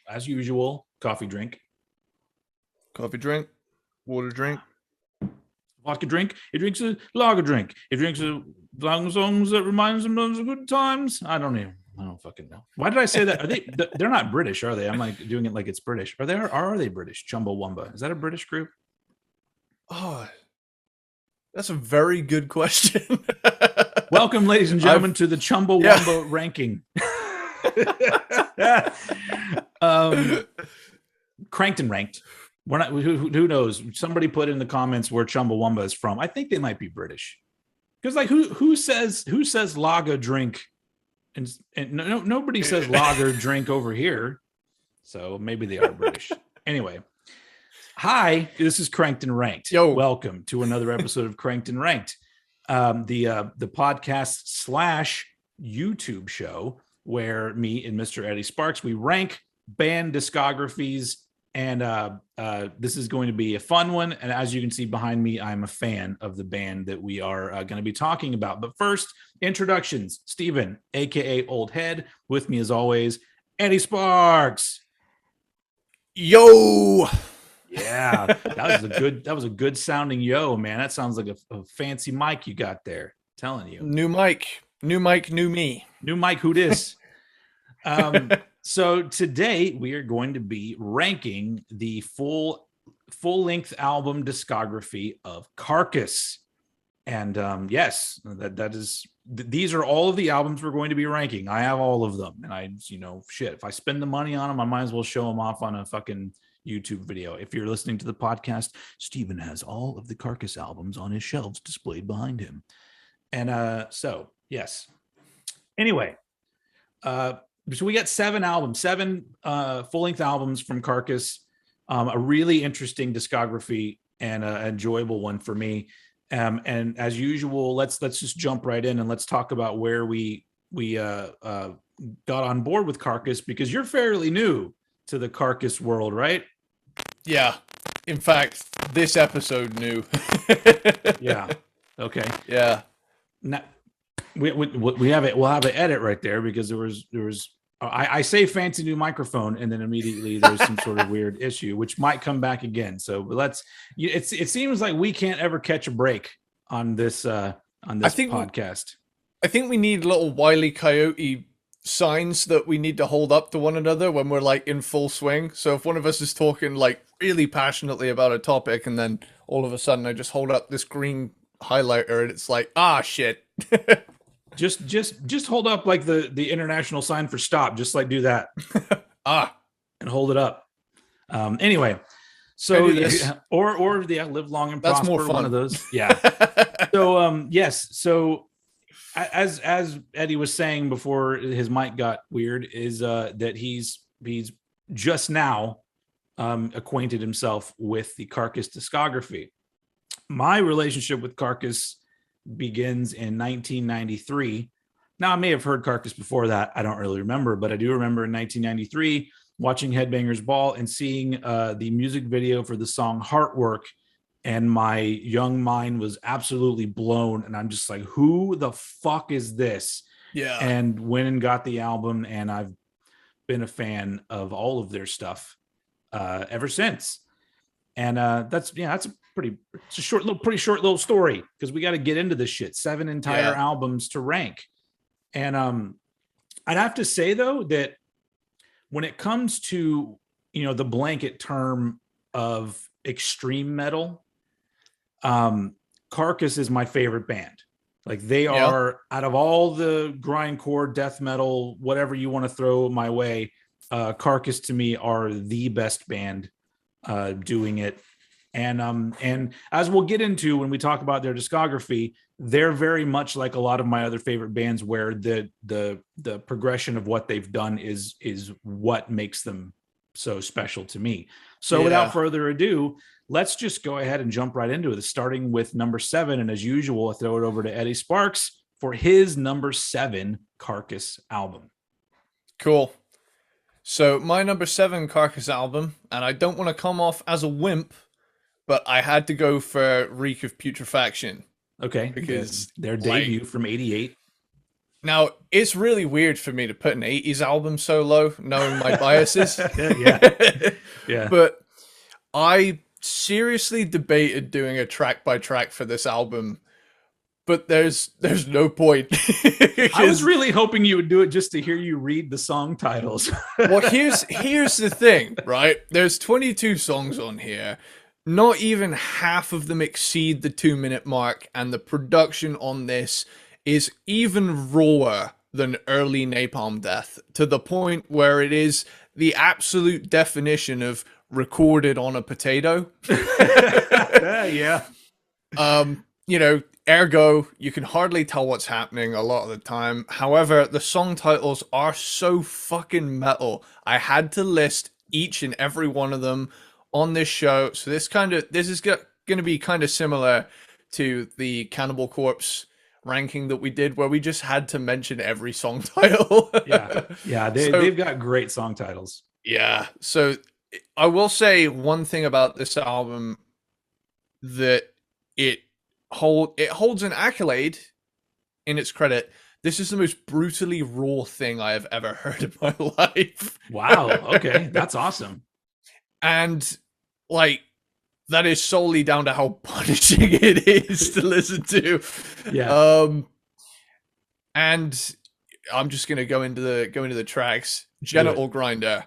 As usual, coffee drink. Coffee drink, water drink. Vodka drink. He drinks a lager drink. He drinks a songs that reminds him of good times. I don't fucking know. Why did I say that? Are they? They're not British, are they? I'm like doing it like it's British. Are they British? Chumbawamba. Is that a British group? Oh, that's a very good question. Welcome, ladies and gentlemen, to the Chumbawamba ranking. Cranked and ranked. We're not. Who knows? Somebody put in the comments where Chumbawamba is from. I think they might be British, because like who says lager drink, and nobody says lager drink over here, so maybe they are British. Anyway, hi, this is Cranked and Ranked. Yo, welcome to another episode of Cranked and Ranked, the podcast / YouTube show where me and Mr. Eddie Sparxx, we rank band discographies. And this is going to be a fun one. And as you can see behind me, I'm a fan of the band that we are going to be talking about. But first, introductions. Steven, a.k.a. Old Head. With me as always, Eddie Sparxx. Yo. Yeah, that was a good sounding yo, man. That sounds like a fancy mic you got there. I'm telling you. New mic, new me. New mic, who dis? So today we are going to be ranking the full-length album discography of Carcass. And yes, these are all of the albums we're going to be ranking. I have all of them. And if I spend the money on them, I might as well show them off on a fucking YouTube video. If you're listening to the podcast, Steven has all of the Carcass albums on his shelves displayed behind him. And so, yes. Anyway, so we got seven full-length albums from Carcass, a really interesting discography and an enjoyable one for me. And as usual, let's just jump right in and let's talk about where we got on board with Carcass, because you're fairly new to the Carcass world, right? Yeah. In fact, this episode new. Yeah. Okay. Yeah. Now, we have it. We'll have an edit right there because there was. I say fancy new microphone, and then immediately there's some sort of weird issue, which might come back again. So it seems like we can't ever catch a break on this podcast. I think we need little Wile E. Coyote signs that we need to hold up to one another when we're like in full swing. So if one of us is talking like really passionately about a topic, and then all of a sudden I just hold up this green highlighter and it's like, shit. Just hold up like the international sign for stop. Just like do that. And hold it up. Anyway, so or live long and prosper. That's more fun. One of those. Yeah. So yes. So as Eddie was saying before his mic got weird, is that he's just now acquainted himself with the Carcass discography. My relationship with Carcass begins in 1993. Now, I may have heard Carcass before that. I don't really remember, but I do remember in 1993 watching Headbangers Ball and seeing the music video for the song Heartwork. And my young mind was absolutely blown. And I'm just like, who the fuck is this? Yeah. And went and got the album. And I've been a fan of all of their stuff ever since. And that's a pretty short little story, because we got to get into this shit. 7 entire albums to rank. And I'd have to say though that when it comes to the blanket term of extreme metal, Carcass is my favorite band. Like they are, out of all the grindcore, death metal, whatever you want to throw my way, Carcass to me are the best band doing it. And as we'll get into when we talk about their discography, they're very much like a lot of my other favorite bands, where the progression of what they've done is what makes them so special to me. So without further ado, let's just go ahead and jump right into it, starting with number 7. And as usual, I throw it over to Eddie Sparxx for his number 7 Carcass album. Cool. So my number 7 Carcass album, and I don't want to come off as a wimp, but I had to go for Reek of Putrefaction. Okay, because their debut from '88. Now, it's really weird for me to put an 80s album so low, knowing my biases. Yeah. But I seriously debated doing a track by track for this album, but there's no point. I was really hoping you would do it just to hear you read the song titles. Well, here's the thing, right? There's 22 songs on here. Not even half of them exceed the 2-minute mark, and the production on this is even rawer than early Napalm Death, to the point where it is the absolute definition of recorded on a potato. Yeah. You know, ergo, you can hardly tell what's happening a lot of the time. However, the song titles are so fucking metal. I had to list each and every one of them on this show. So this is going to be kind of similar to the Cannibal Corpse ranking that we did, where we just had to mention every song title. Yeah, they've got great song titles. Yeah, so I will say one thing about this album, that it holds an accolade in its credit. This is the most brutally raw thing I have ever heard in my life. Wow, okay, that's awesome. And like, that is solely down to how punishing it is to listen to. Yeah. And I'm just gonna go into the tracks. Genital Grinder.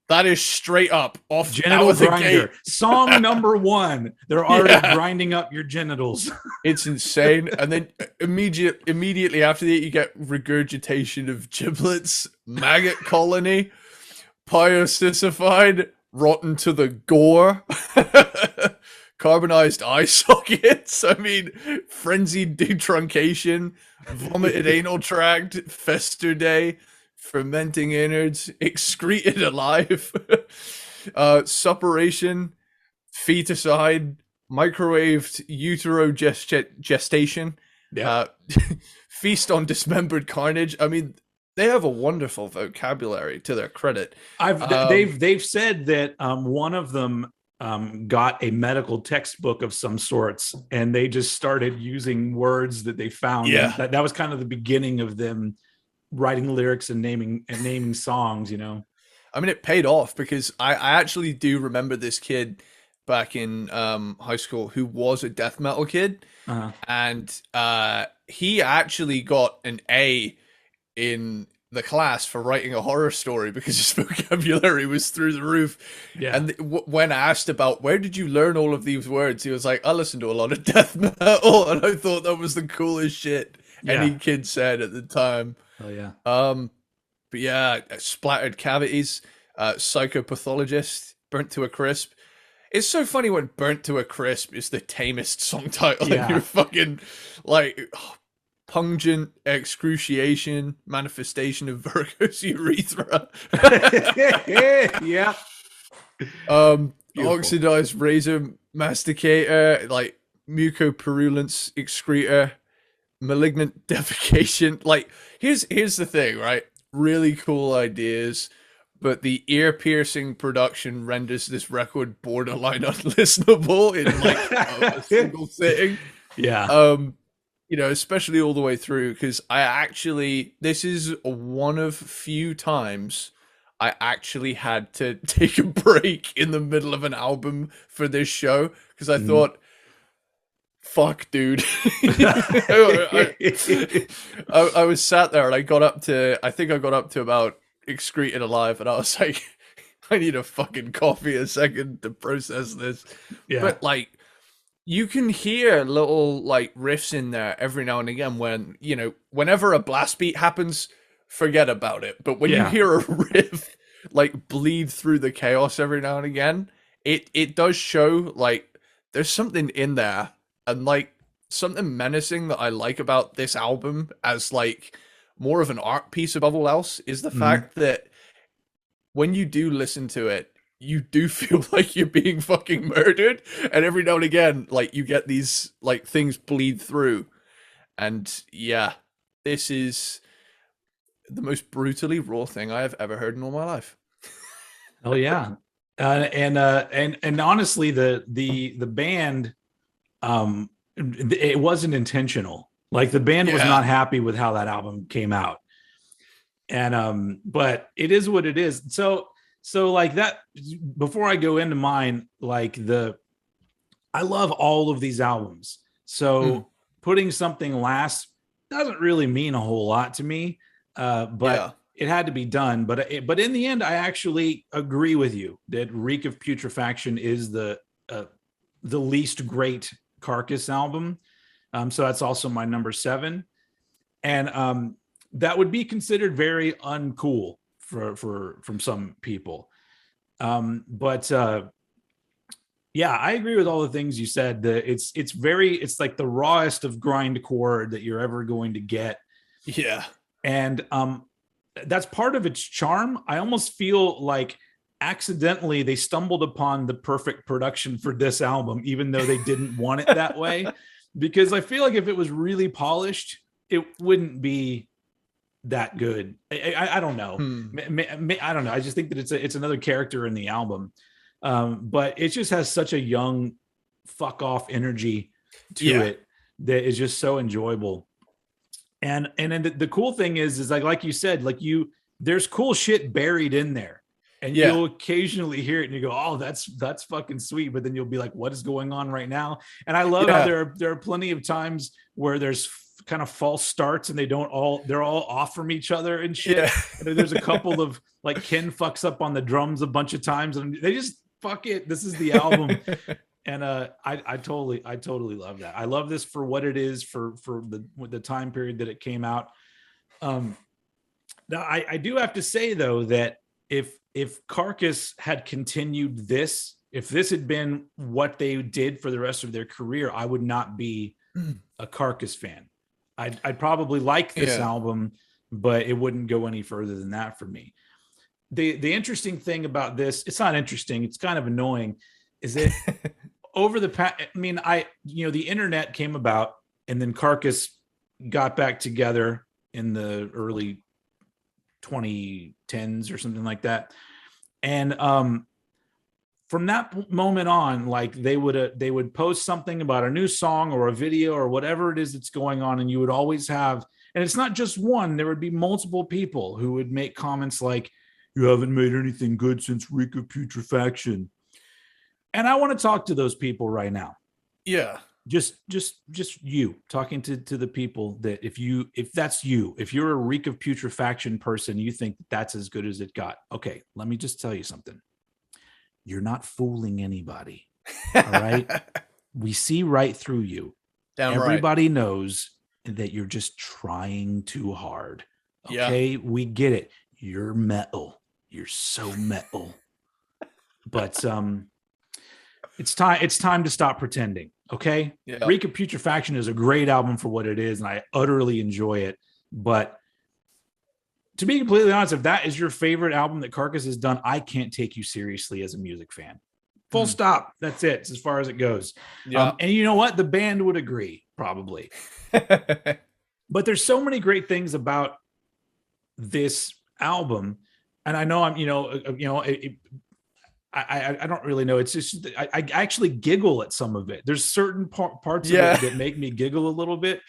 That is straight up off Genital Grinder. Song number 1. They're already grinding up your genitals. It's insane. And then immediately after that, you get Regurgitation of Giblets, Maggot Colony, Pyosissified, Rotten to the Gore, Carbonized Eye Sockets, I mean, Frenzied Detruncation, Vomited Anal Tract, Fester Day, Fermenting Innards, Excreted Alive, Suppuration, Feticide, Microwaved Utero Gestation, Feast on Dismembered Carnage. I mean, they have a wonderful vocabulary to their credit. They've said that one of them got a medical textbook of some sorts, and they just started using words that they found. Yeah, that was kind of the beginning of them writing lyrics and naming songs. You know, I mean, it paid off, because I actually do remember this kid back in high school who was a death metal kid, and he actually got an A in the class for writing a horror story because his vocabulary was through the roof. Yeah. And when asked about where did you learn all of these words, he was like, I listened to a lot of death metal, and I thought that was the coolest shit any kid said at the time. Oh yeah. But yeah, Splattered Cavities, Psychopathologist, Burnt to a Crisp. It's so funny when Burnt to a Crisp is the tamest song title, and you're fucking like, Pungent Excruciation, Manifestation of Virgo's Urethra. Yeah. Oxidized Razor Masticator, like Mucopurulence Excretor, Malignant Defecation. Like, here's the thing, right? Really cool ideas, but the ear-piercing production renders this record borderline unlistenable in like a single sitting. Yeah. You know, especially all the way through, because this is one of few times I actually had to take a break in the middle of an album for this show, because I thought, fuck, dude. I was sat there, and I think I got up to about Excreted Alive, and I was like, I need a fucking coffee a second to process this. Yeah. But like, you can hear little like riffs in there every now and again when, you know, whenever a blast beat happens, forget about it. But when you hear a riff like bleed through the chaos every now and again, it does show like there's something in there, and like something menacing that I like about this album as like more of an art piece above all else is the fact that when you do listen to it, you do feel like you're being fucking murdered, and every now and again, like, you get these like things bleed through, and yeah, this is the most brutally raw thing I have ever heard in all my life. Oh yeah. And honestly, the band, it wasn't intentional. Like the band was not happy with how that album came out. And but it is what it is. So like that, before I go into mine, like I love all of these albums. So putting something last doesn't really mean a whole lot to me. But it had to be done. But in the end, I actually agree with you that Reek of Putrefaction is the least great Carcass album. So that's also my number 7. And that would be considered very uncool from some people. But yeah, I agree with all the things you said. It's like the rawest of grindcore that you're ever going to get. Yeah. And that's part of its charm. I almost feel like accidentally they stumbled upon the perfect production for this album, even though they didn't want it that way. Because I feel like if it was really polished, it wouldn't be that good. I don't know. I don't know. I just think that it's another character in the album. But it just has such a young fuck off energy to it that is just so enjoyable. And then the cool thing is like you said, like there's cool shit buried in there, and you'll occasionally hear it and you go, oh, that's fucking sweet. But then you'll be like, what is going on right now? And I love how there are plenty of times where there's kind of false starts and they're all off from each other and shit. And there's a couple of like Ken fucks up on the drums a bunch of times and they just fuck it. This is the album. And I totally love that. I love this for what it is for the time period that it came out. Now I do have to say though that if Carcass had continued this, if this had been what they did for the rest of their career, I would not be a Carcass fan. I'd probably like this album, but it wouldn't go any further than that for me. The interesting thing about this, it's not interesting, it's kind of annoying, is that over the past, I mean, the internet came about and then Carcass got back together in the early 2010s or something like that. And from that moment on, like they would post something about a new song or a video or whatever it is that's going on. And you would always have, and it's not just one, there would be multiple people who would make comments like, you haven't made anything good since Reek of Putrefaction. And I want to talk to those people right now. Yeah. Just you talking to the people that if that's you, if you're a Reek of Putrefaction person, you think that's as good as it got. Okay. Let me just tell you something. You're not fooling anybody. All right. We see right through you. Everybody knows that you're just trying too hard. Okay. Yeah. We get it. You're metal. You're so metal. But it's time to stop pretending. Okay. Yeah. Reek of Putrefaction is a great album for what it is, and I utterly enjoy it. But to be completely honest, if that is your favorite album that Carcass has done, I can't take you seriously as a music fan. Full stop. That's it. It's as far as it goes. Yeah. And you know what? The band would agree, probably. But there's so many great things about this album, and I know I don't really know. It's just I actually giggle at some of it. There's certain parts of it that make me giggle a little bit.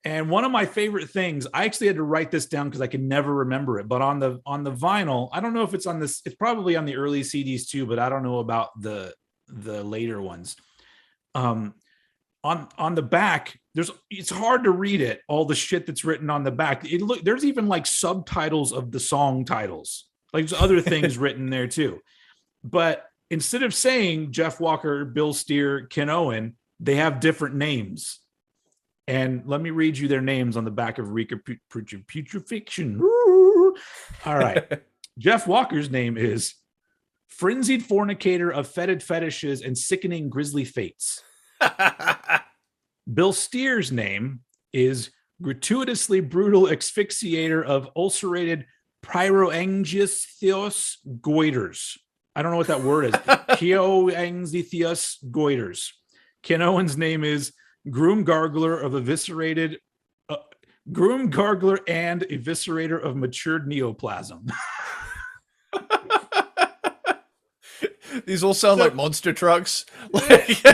And one of my favorite things, I actually had to write this down because I can never remember it. But on the vinyl, I don't know if it's on this. It's probably on the early CDs too, but I don't know about the later ones. On the back, it's hard to read it. All the shit that's written on the back. There's even like subtitles of the song titles. Like there's other things written there too. But instead of saying Jeff Walker, Bill Steer, Ken Owen, they have different names. And let me read you their names on the back of Reek of Putrefaction. All right. Jeff Walker's name is Frenzied Fornicator of Fetid Fetishes and Sickening Grisly Fates. Bill Steer's name is Gratuitously Brutal Asphyxiator of Ulcerated Pyroangiostheos Goiters. I don't know what that word is. Pyroangiostheos Goiters. Ken Owen's name is Groom Gargler of Eviscerated Groom, gargler, and eviscerator of matured neoplasm. These all sound So, like monster trucks.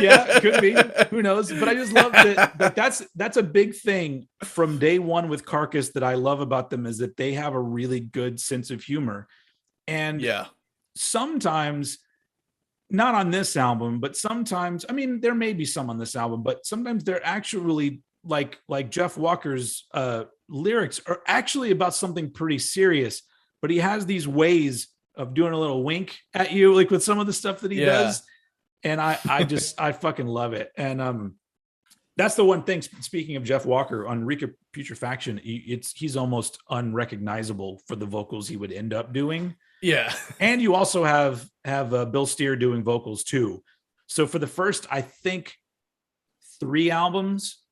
yeah, could be. Who knows? But I just love that that's a big thing from day one with Carcass that I love about them is that they have a really good sense of humor. And Yeah. sometimes, not on this album, but sometimes, I mean, there may be some on this album, but sometimes they're actually like Jeff Walker's lyrics are actually about something pretty serious, but he has these ways of doing a little wink at you, like with some of the stuff that he does. And I fucking love it. And that's the one thing, speaking of Jeff Walker on Rika Putrefaction, he's almost unrecognizable for the vocals he would end up doing. Yeah. And you also have Bill Steer doing vocals too. So for the first, I think 3 albums,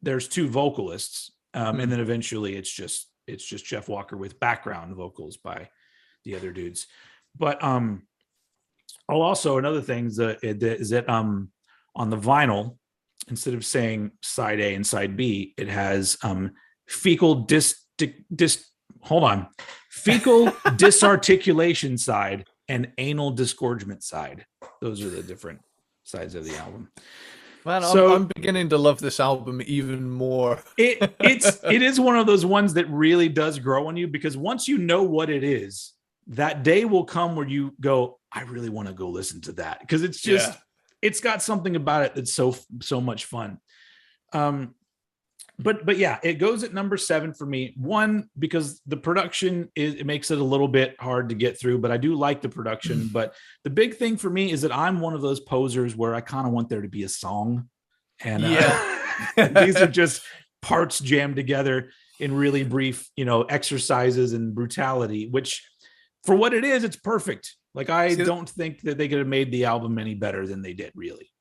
there's 2 vocalists. And then eventually it's just Jeff Walker with background vocals by the other dudes. But also another thing is that on the vinyl, instead of saying side A and side B, it has fecal disarticulation side and anal disgorgement side. Those are the different sides of the album. Man, so, I'm beginning to love this album even more. it is one of those ones that really does grow on you, because once you know what it is, that day will come where you go, I really want to go listen to that, because it's just it's got something about it that's so much fun. But yeah, it goes at number 7 for me. One, because the production it makes it a little bit hard to get through, but I do like the production. But the big thing for me is that I'm one of those posers where I kind of want there to be a song, and these are just parts jammed together in really brief, exercises and brutality, which for what it is, it's perfect. Like, I don't think that they could have made the album any better than they did, really.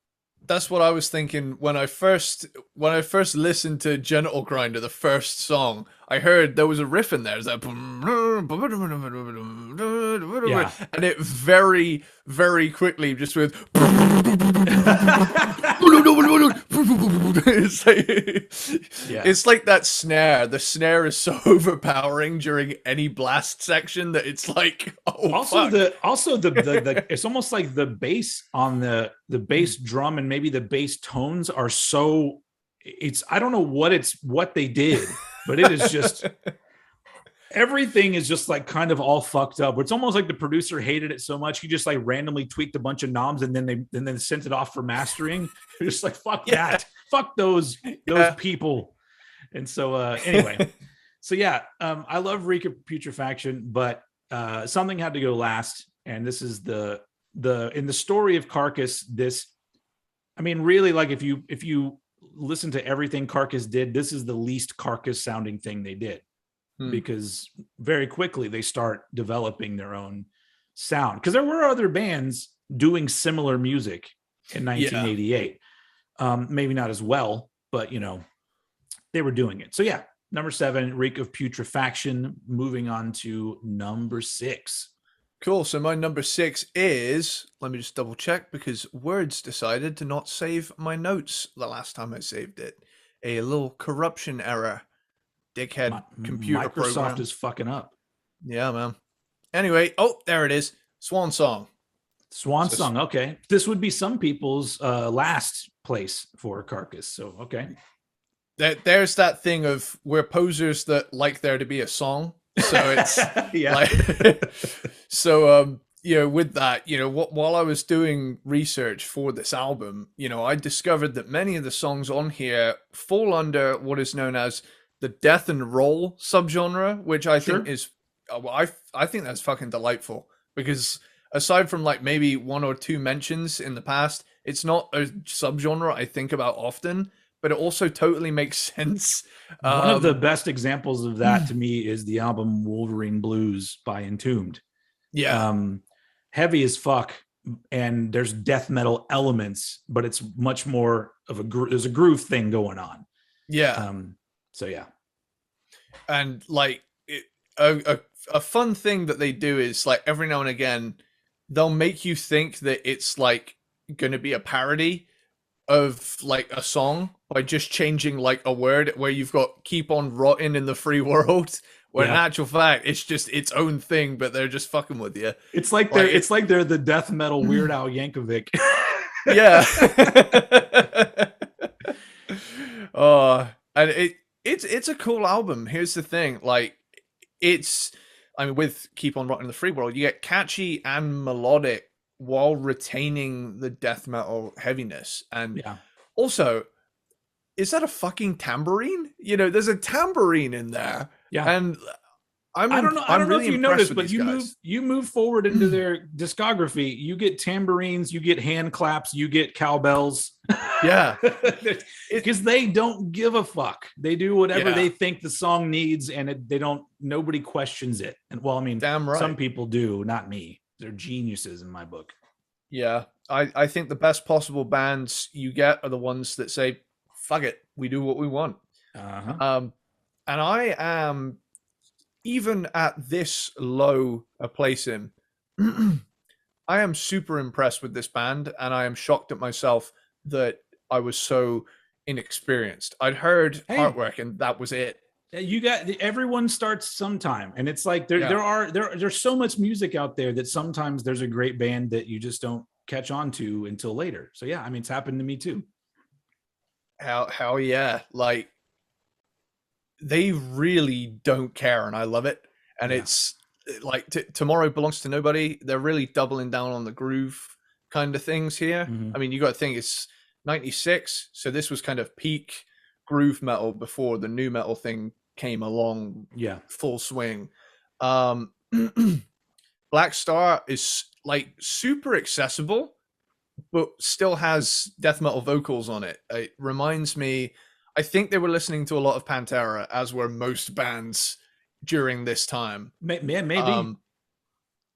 That's what I was thinking when I first listened to Genital Grinder, the first song. I heard there was a riff in there. It's like, and it very, very quickly just with it's like that snare. The snare is so overpowering during any blast section that it's like, the it's almost like the bass on the bass drum and maybe the bass tones are so, I don't know what they did, but it is just everything is just like kind of all fucked up. It's almost like the producer hated it so much he just like randomly tweaked a bunch of knobs and then sent it off for mastering. They're just like, fuck that, fuck those people. And so anyway, so yeah, I love Rika Putrefaction, but something had to go last, and this is the in the story of Carcass. This, I mean, really, like if you listen to everything Carcass did, this is the least Carcass sounding thing they did. Because very quickly they start developing their own sound, because there were other bands doing similar music in 1988. Maybe not as well, but they were doing it. So yeah, number 7, Reek of Putrefaction. Moving on to number 6. Cool. So my number 6 is, let me just double check, because Words decided to not save my notes the last time I saved it. A little corruption error. Dickhead computer Microsoft program is fucking up. Yeah, man. Anyway, there it is. Swan Song. Okay, this would be some people's last place for Carcass. So okay, there's that thing of we're posers that like there to be a song. So it's with that, while I was doing research for this album, I discovered that many of the songs on here fall under what is known as the death and roll subgenre, which I think is, I think that's fucking delightful, because aside from like maybe 1 or 2 mentions in the past, it's not a subgenre I think about often, but it also totally makes sense. One of the best examples of that to me is the album Wolverine Blues by Entombed. Yeah. Heavy as fuck, and there's death metal elements, but it's much more of there's a groove thing going on. Yeah. So yeah, and like a fun thing that they do is like every now and again they'll make you think that it's like going to be a parody of like a song by just changing like a word where you've got keep on rotting in the free world, when in Yeah. actual fact it's just its own thing, but they're just fucking with you. It's like Like they're the death metal Weird Al Yankovic. yeah. And it's a cool album. Here's the thing, like it's I mean, with Keep On Rotting in the Free World, you get catchy and melodic while retaining the death metal heaviness. And Yeah. also, is that a fucking tambourine? You know, there's a tambourine in there, Yeah. and I I'm don't know really if you impressed noticed, with but these guys. you move forward into their discography, you get tambourines, you get hand claps, you get cowbells. Yeah, it Because they don't give a fuck. They do whatever yeah, they think the song needs, and they don't. Nobody questions it. And well, I mean, damn some right. people do, not me. They're geniuses in my book. Yeah, I think the best possible bands you get are the ones that say, "Fuck it, we do what we want." Uh huh. Um, and I am, even at this low a place in, I am super impressed with this band, and I am shocked at myself that I was so inexperienced. I'd heard Hey, Heartwork, and that was it. you got everyone starts sometime, and it's like Yeah, there's so much music out there that sometimes there's a great band that you just don't catch on to until later. So yeah, I mean, it's happened to me too. hell yeah! Like they really don't care, and I love it. And Yeah. it's like Tomorrow Belongs to Nobody. They're really doubling down on the groove kind of things here. I Hmm. mean, you got to think it's '96, so this was kind of peak groove metal before the new metal thing came along Yeah. full swing. Um, Black Star is like super accessible, but still has death metal vocals on it. It reminds me, I think they were listening to a lot of Pantera, as were most bands during this time. Maybe. Um,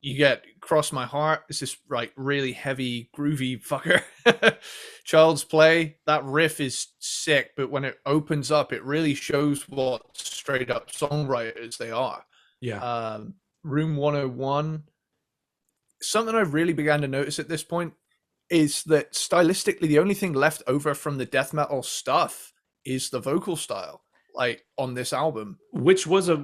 you get Cross My Heart. It's this like really heavy, groovy fucker. Child's Play. That riff is sick, but when it opens up, it really shows what straight up songwriters they are. Yeah. Um, Room 101. Something I really began to notice at this point is that stylistically, the only thing left over from the death metal stuff is the vocal style, like on this album. Which was a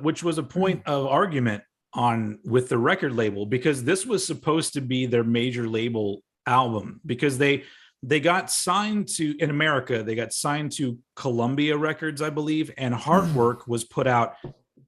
point of argument on with the record label, because this was supposed to be their major label album, because they got signed to, in America, they got signed to Columbia Records, I believe, and Heartwork was put out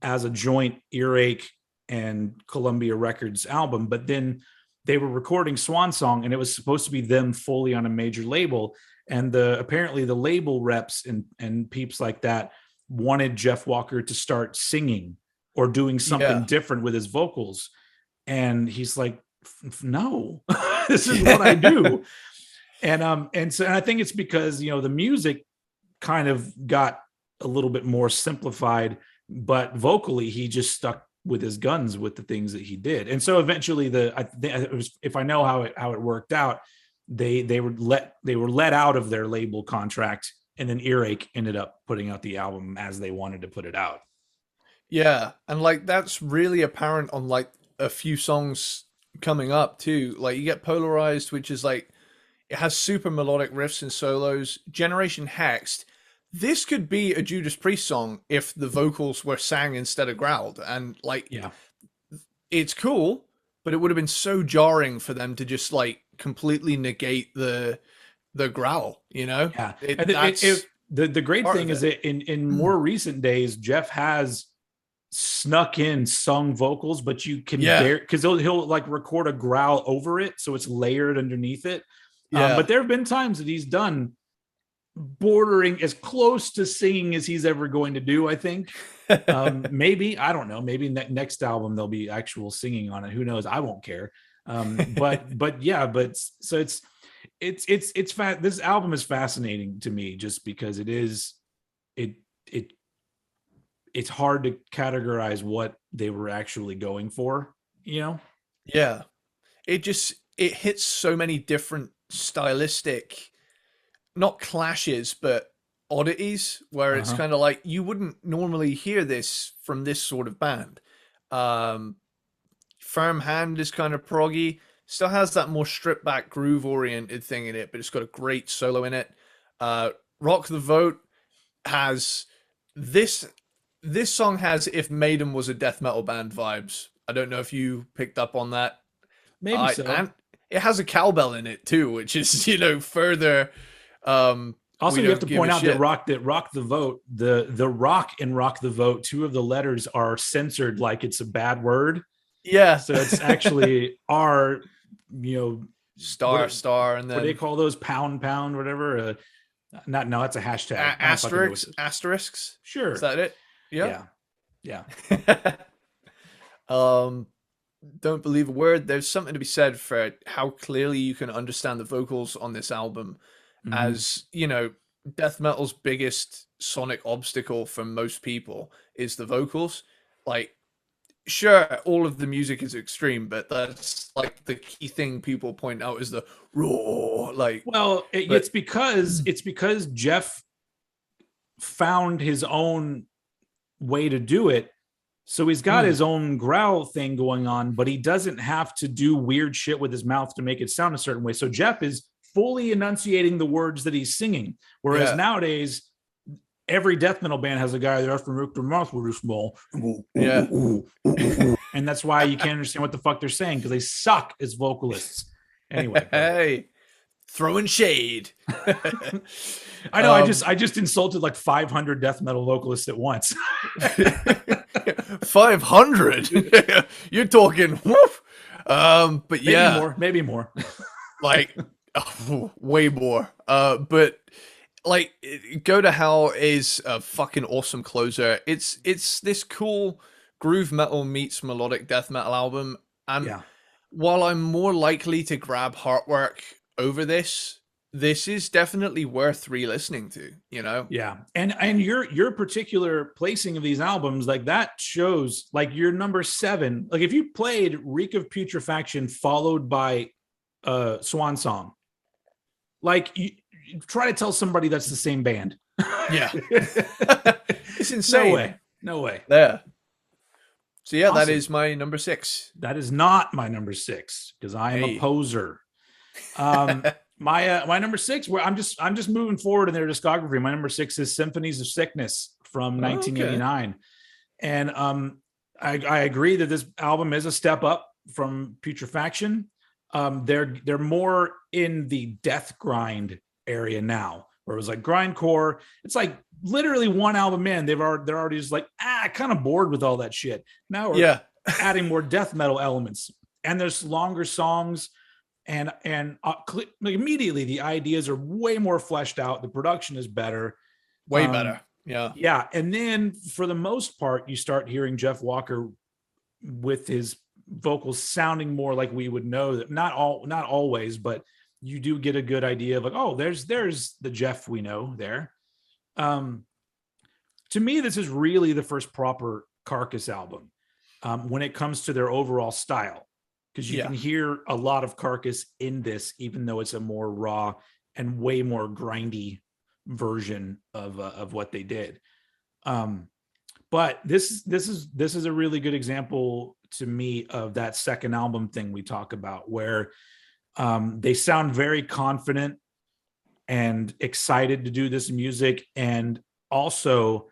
as a joint Earache and Columbia Records album. But then they were recording Swan Song, and it was supposed to be them fully on a major label. And apparently the label reps and peeps like that wanted Jeff Walker to start singing or doing something Yeah. different with his vocals. And he's like, no, this is what I do. And I think it's because, the music kind of got a little bit more simplified, but vocally he just stuck with his guns with the things that he did. And so eventually it was, if I know how it worked out, they were let out of their label contract, and then Earache ended up putting out the album as they wanted to put it out. Yeah. And like that's really apparent on like a few songs coming up too. Like you get Polarized, which is like it has super melodic riffs and solos. Generation Hexed. This could be a Judas Priest song if the vocals were sang instead of growled. And like Yeah. it's cool, but it would have been so jarring for them to just like completely negate the growl, you know? Yeah. It And that's the great part thing of is it. that in more recent days, Jeff has snuck in sung vocals, but you can Yeah. because he'll like record a growl over it, so it's layered underneath it. Yeah. But there have been times that he's done bordering as close to singing as he's ever going to do, I think. Maybe, I don't know, maybe next album there'll be actual singing on it. Who knows? I won't care. But yeah, but so it's this album is fascinating to me just because it it it's hard to categorize what they were actually going for, you know? Yeah. It hits so many different stylistic, not clashes, but oddities where it's Uh-huh. kind of like you wouldn't normally hear this from this sort of band. Um, Firm Hand is kind of proggy, still has that more stripped back groove oriented thing in it, but it's got a great solo in it. Rock the Vote has this. This song has "If Maiden Was a Death Metal Band" vibes. I don't know if you picked up on that. Maybe so. And it has a cowbell in it too, which is further. Also, We you have don't to give point a out shit. that Rock the Vote, the rock in Rock the Vote, two of the letters are censored like it's a bad word. Yeah. So it's actually R, Star, and what do they then call those? Pound, whatever. No, that's a hashtag. I don't fucking know what it is. asterisks. Sure. Is that it? Yeah. Yeah. Don't believe a word. There's something to be said for how clearly you can understand the vocals on this album. Mhm. As death metal's biggest sonic obstacle for most people is the vocals. Like, sure, all of the music is extreme, but that's like the key thing people point out is the roar. Like, well, it's because Jeff found his own way to do it. So he's got his own growl thing going on, but he doesn't have to do weird shit with his mouth to make it sound a certain way. So Jeff is fully enunciating the words that he's singing. Whereas nowadays, every death metal band has a guy there from their mouth really small. Yeah. And that's why you can't understand what the fuck they're saying, because they suck as vocalists. Anyway. Hey, throwing shade. I know. I just insulted like 500 death metal vocalists at once. 500. You're talking woof. But yeah, maybe more. Like way more. But like, Go to Hell is a fucking awesome closer. It's this cool groove metal meets melodic death metal album. And while I'm more likely to grab Heartwork over this is definitely worth re-listening to, Yeah. And your particular placing of these albums, like, that shows, like, your number 7, like, if you played Reek of Putrefaction followed by Swan Song, like, you try to tell somebody that's the same band. Yeah. It's insane. No way. Yeah. So yeah, Awesome. That is my number 6. That is not my number 6, because I am a poser. My number 6, where I'm just moving forward in their discography. My number 6 is Symphonies of Sickness from 1989. And I agree that this album is a step up from Putrefaction. They're more in the death grind area now, where it was like grindcore. It's like literally one album in, they're already just like, kind of bored with all that shit. Now we're adding more death metal elements, and there's longer songs. And immediately the ideas are way more fleshed out. The production is better. Way better. Yeah. Yeah. And then for the most part, you start hearing Jeff Walker with his vocals sounding more like we would know that. Not always, but you do get a good idea of like, oh, there's the Jeff we know there. To me, this is really the first proper Carcass album when it comes to their overall style. Because you can hear a lot of Carcass in this, even though it's a more raw and way more grindy version of what they did. But this is a really good example to me of that second album thing we talk about, where they sound very confident and excited to do this music, and also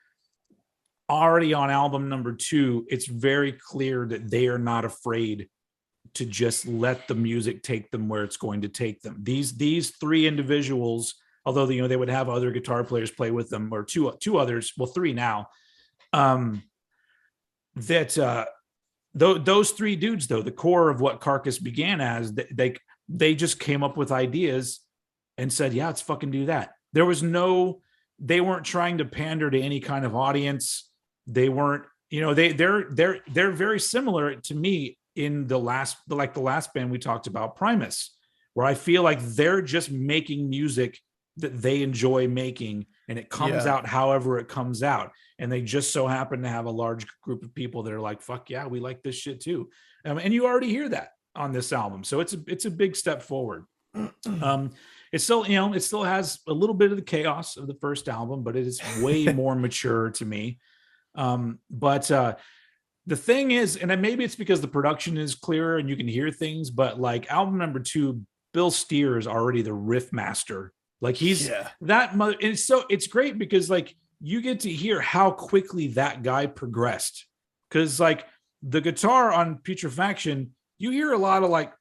already on album number 2, it's very clear that they are not afraid to just let the music take them where it's going to take them. These 3 individuals, although they would have other guitar players play with them, or two others, well, 3 now. Those 3 dudes, though, the core of what Carcass began as, they just came up with ideas and said, yeah, let's fucking do that. They weren't trying to pander to any kind of audience. They weren't, they're very similar to me in the last band we talked about, Primus, where I feel like they're just making music that they enjoy making, and it comes out however it comes out. And they just so happen to have a large group of people that are like, fuck yeah, we like this shit too. And you already hear that on this album. So it's a big step forward. It still, it still has a little bit of the chaos of the first album, but it is way more mature to me. The thing is, and maybe it's because the production is clearer and you can hear things, but like album number 2, Bill Steer is already the riff master Like he's Yeah. that mother, and so it's great because like you get to hear how quickly that guy progressed. Because like the guitar on Putrefaction, you hear a lot of like,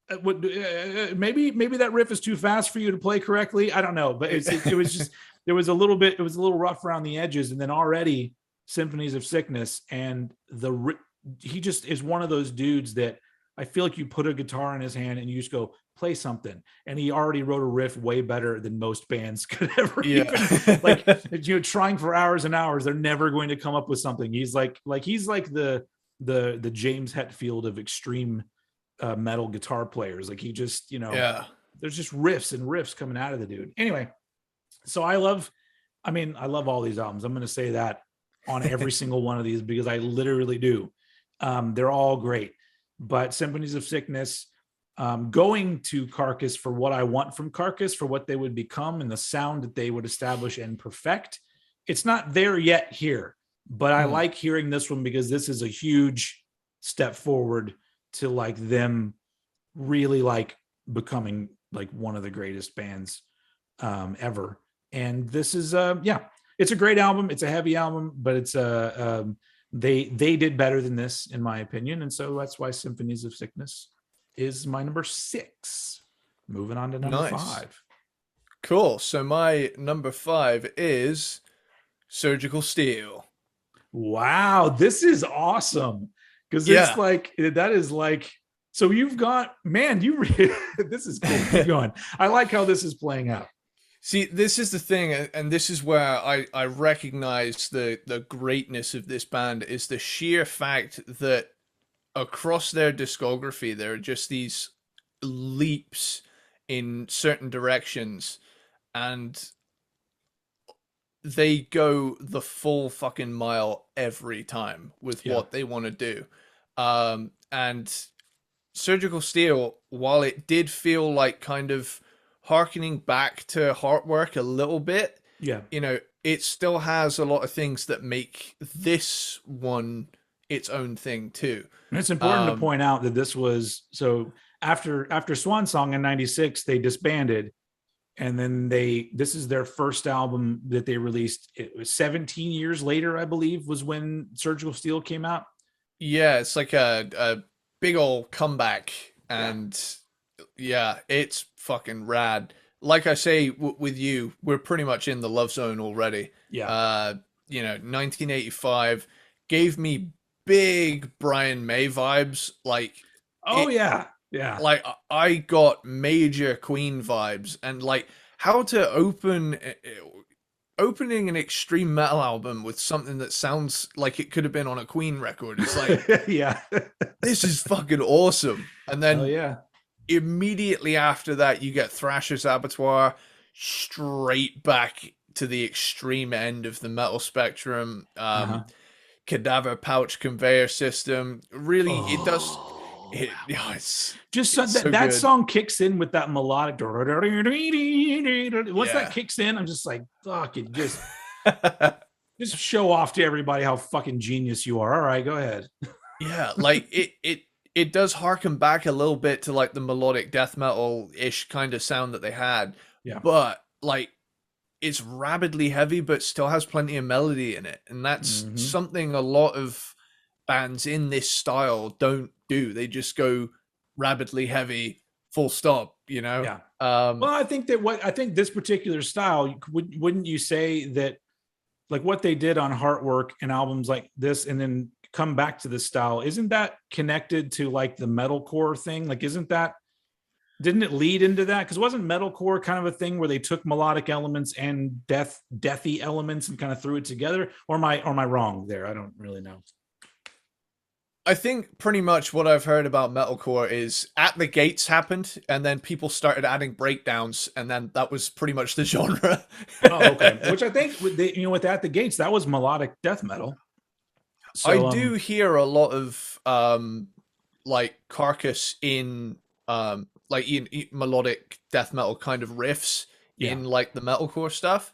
maybe that riff is too fast for you to play correctly. I don't know, but it was just there was a little bit, it was a little rough around the edges, and then already Symphonies of Sickness, and he just is one of those dudes that I feel like you put a guitar in his hand and you just go play something, and he already wrote a riff way better than most bands could ever even like, trying for hours and hours, they're never going to come up with something. He's like the James Hetfield of extreme metal guitar players. Like he just, there's just riffs and riffs coming out of the dude. Anyway, so I love all these albums. I'm going to say that on every single one of these because I literally do. They're all great. But Symphonies of Sickness, going to Carcass for what I want from Carcass, for what they would become and the sound that they would establish and perfect. It's not there yet here, but I like hearing this one because this is a huge step forward to like them really like becoming like one of the greatest bands ever. And this is it's a great album. It's a heavy album, but it's they did better than this in my opinion, and so that's why Symphonies of Sickness is my number 6. Moving on to number 5. Cool. So my number 5 is Surgical Steel. Wow, this is awesome because it's like that is like, so you've got, man, this is cool. Keep going. I like how this is playing out. See, this is the thing, and this is where I recognize the greatness of this band, is the sheer fact that across their discography, there are just these leaps in certain directions, and they go the full fucking mile every time with what they want to do. And Surgical Steel, while it did feel like kind of harkening back to Heartwork a little bit, it still has a lot of things that make this one its own thing too. And it's important to point out that this was, so after Swan Song in 96, they disbanded, and then this is their first album that they released. It was 17 years later, I believe, was when Surgical Steel came out. Yeah, it's like a big old comeback, and it's fucking rad. Like I say, with you, we're pretty much in the love zone already. 1985 gave me big Brian May vibes. Like, like I got major Queen vibes, and like how to opening an extreme metal album with something that sounds like it could have been on a Queen record. It's like, this is fucking awesome. And then immediately after that, you get Thrasher's Abattoir, straight back to the extreme end of the metal spectrum. Cadaver Pouch Conveyor System. Really, it does. It's just that song kicks in with that melodic. Once that kicks in, I'm just like, fuck it, just show off to everybody how fucking genius you are. All right, go ahead. Yeah, like it does harken back a little bit to like the melodic death metal ish kind of sound that they had. Yeah, but like it's rabidly heavy, but still has plenty of melody in it, and that's something a lot of bands in this style don't do. They just go rabidly heavy, full stop. Well, I think this particular style, wouldn't you say that, like what they did on Heartwork and albums like this, and then come back to this style, isn't that connected to like the metalcore thing? Like, didn't it lead into that? Because wasn't metalcore kind of a thing where they took melodic elements and deathy elements and kind of threw it together? Or am I wrong there? I don't really know. I think pretty much what I've heard about metalcore is At the Gates happened, and then people started adding breakdowns, and then that was pretty much the genre. Oh, okay. Which I think with At the Gates, that was melodic death metal. So, I do hear a lot of like Carcass in like in melodic death metal kind of riffs in like the metalcore stuff,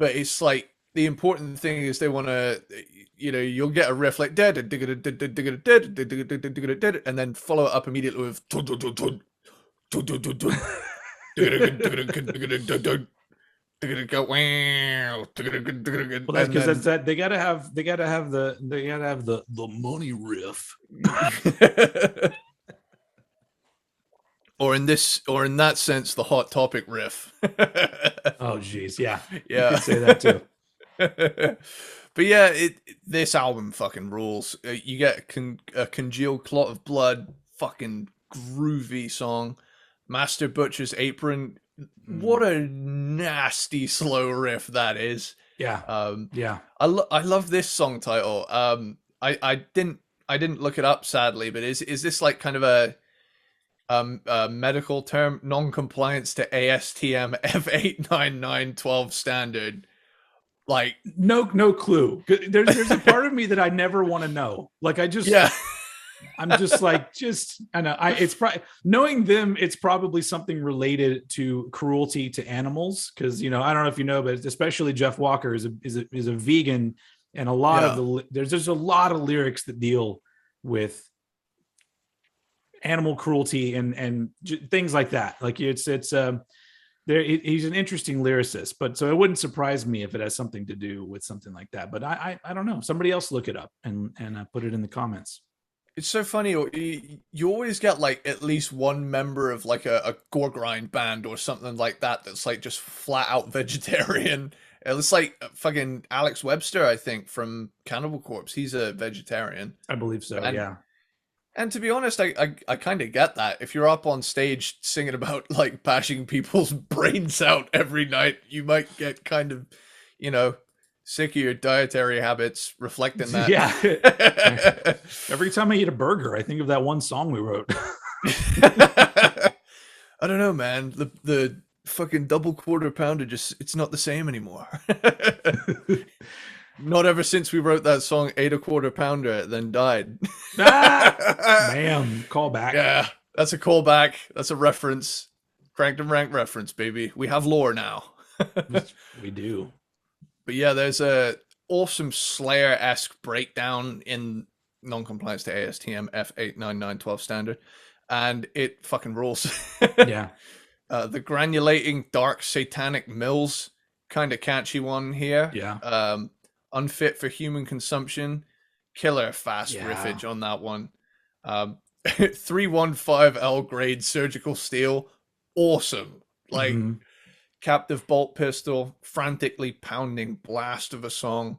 but it's like the important thing is they want to, you'll get a riff like dead and then follow it up immediately with Well, that's And because that's then that they gotta have the money riff. or in that sense, the Hot Topic riff. Oh, geez, yeah, you Yeah. could say that too. But yeah, this album fucking rules. You get a congealed clot of blood, fucking groovy song. Master Butcher's Apron. What a nasty slow riff that is. Yeah, Um, yeah. I love this song title. I didn't look it up sadly, but is this like kind of a medical term, non-compliance to ASTM F89912 standard? Like, No clue. There's a part of me that I never want to know. Like yeah. I'm just like, I know. It's probably knowing them. It's probably something related to cruelty to animals, because I don't know if you know, but especially Jeff Walker is a vegan, and a lot of there's a lot of lyrics that deal with animal cruelty and things like that. Like he's an interesting lyricist, but so it wouldn't surprise me if it has something to do with something like that. But I don't know. Somebody else look it up and put it in the comments. It's so funny. You always get like at least one member of like a gore grind band or something like that that's like just flat out vegetarian. It's like fucking Alex Webster, I think, from Cannibal Corpse. He's a vegetarian. I believe so. And, yeah. And to be honest, I kind of get that. If you're up on stage singing about like bashing people's brains out every night, you might get kind of, sick of your dietary habits reflecting that. Yeah. Every time I eat a burger, I think of that one song we wrote. I don't know, man. The fucking double quarter pounder it's not the same anymore. Not ever since we wrote that song, ate a quarter pounder, then died. Bam, call back. Yeah, that's a callback. That's a reference. Cranked and Rank reference, baby. We have lore now. We do. But yeah, there's a awesome Slayer-esque breakdown in non-compliance to ASTM F89912 standard, and it fucking rules. Yeah. The granulating dark satanic mills, kind of catchy one here. Yeah. Unfit for human consumption, killer fast riffage on that one. 315L grade surgical steel, awesome. Like captive bolt pistol, frantically pounding blast of a song.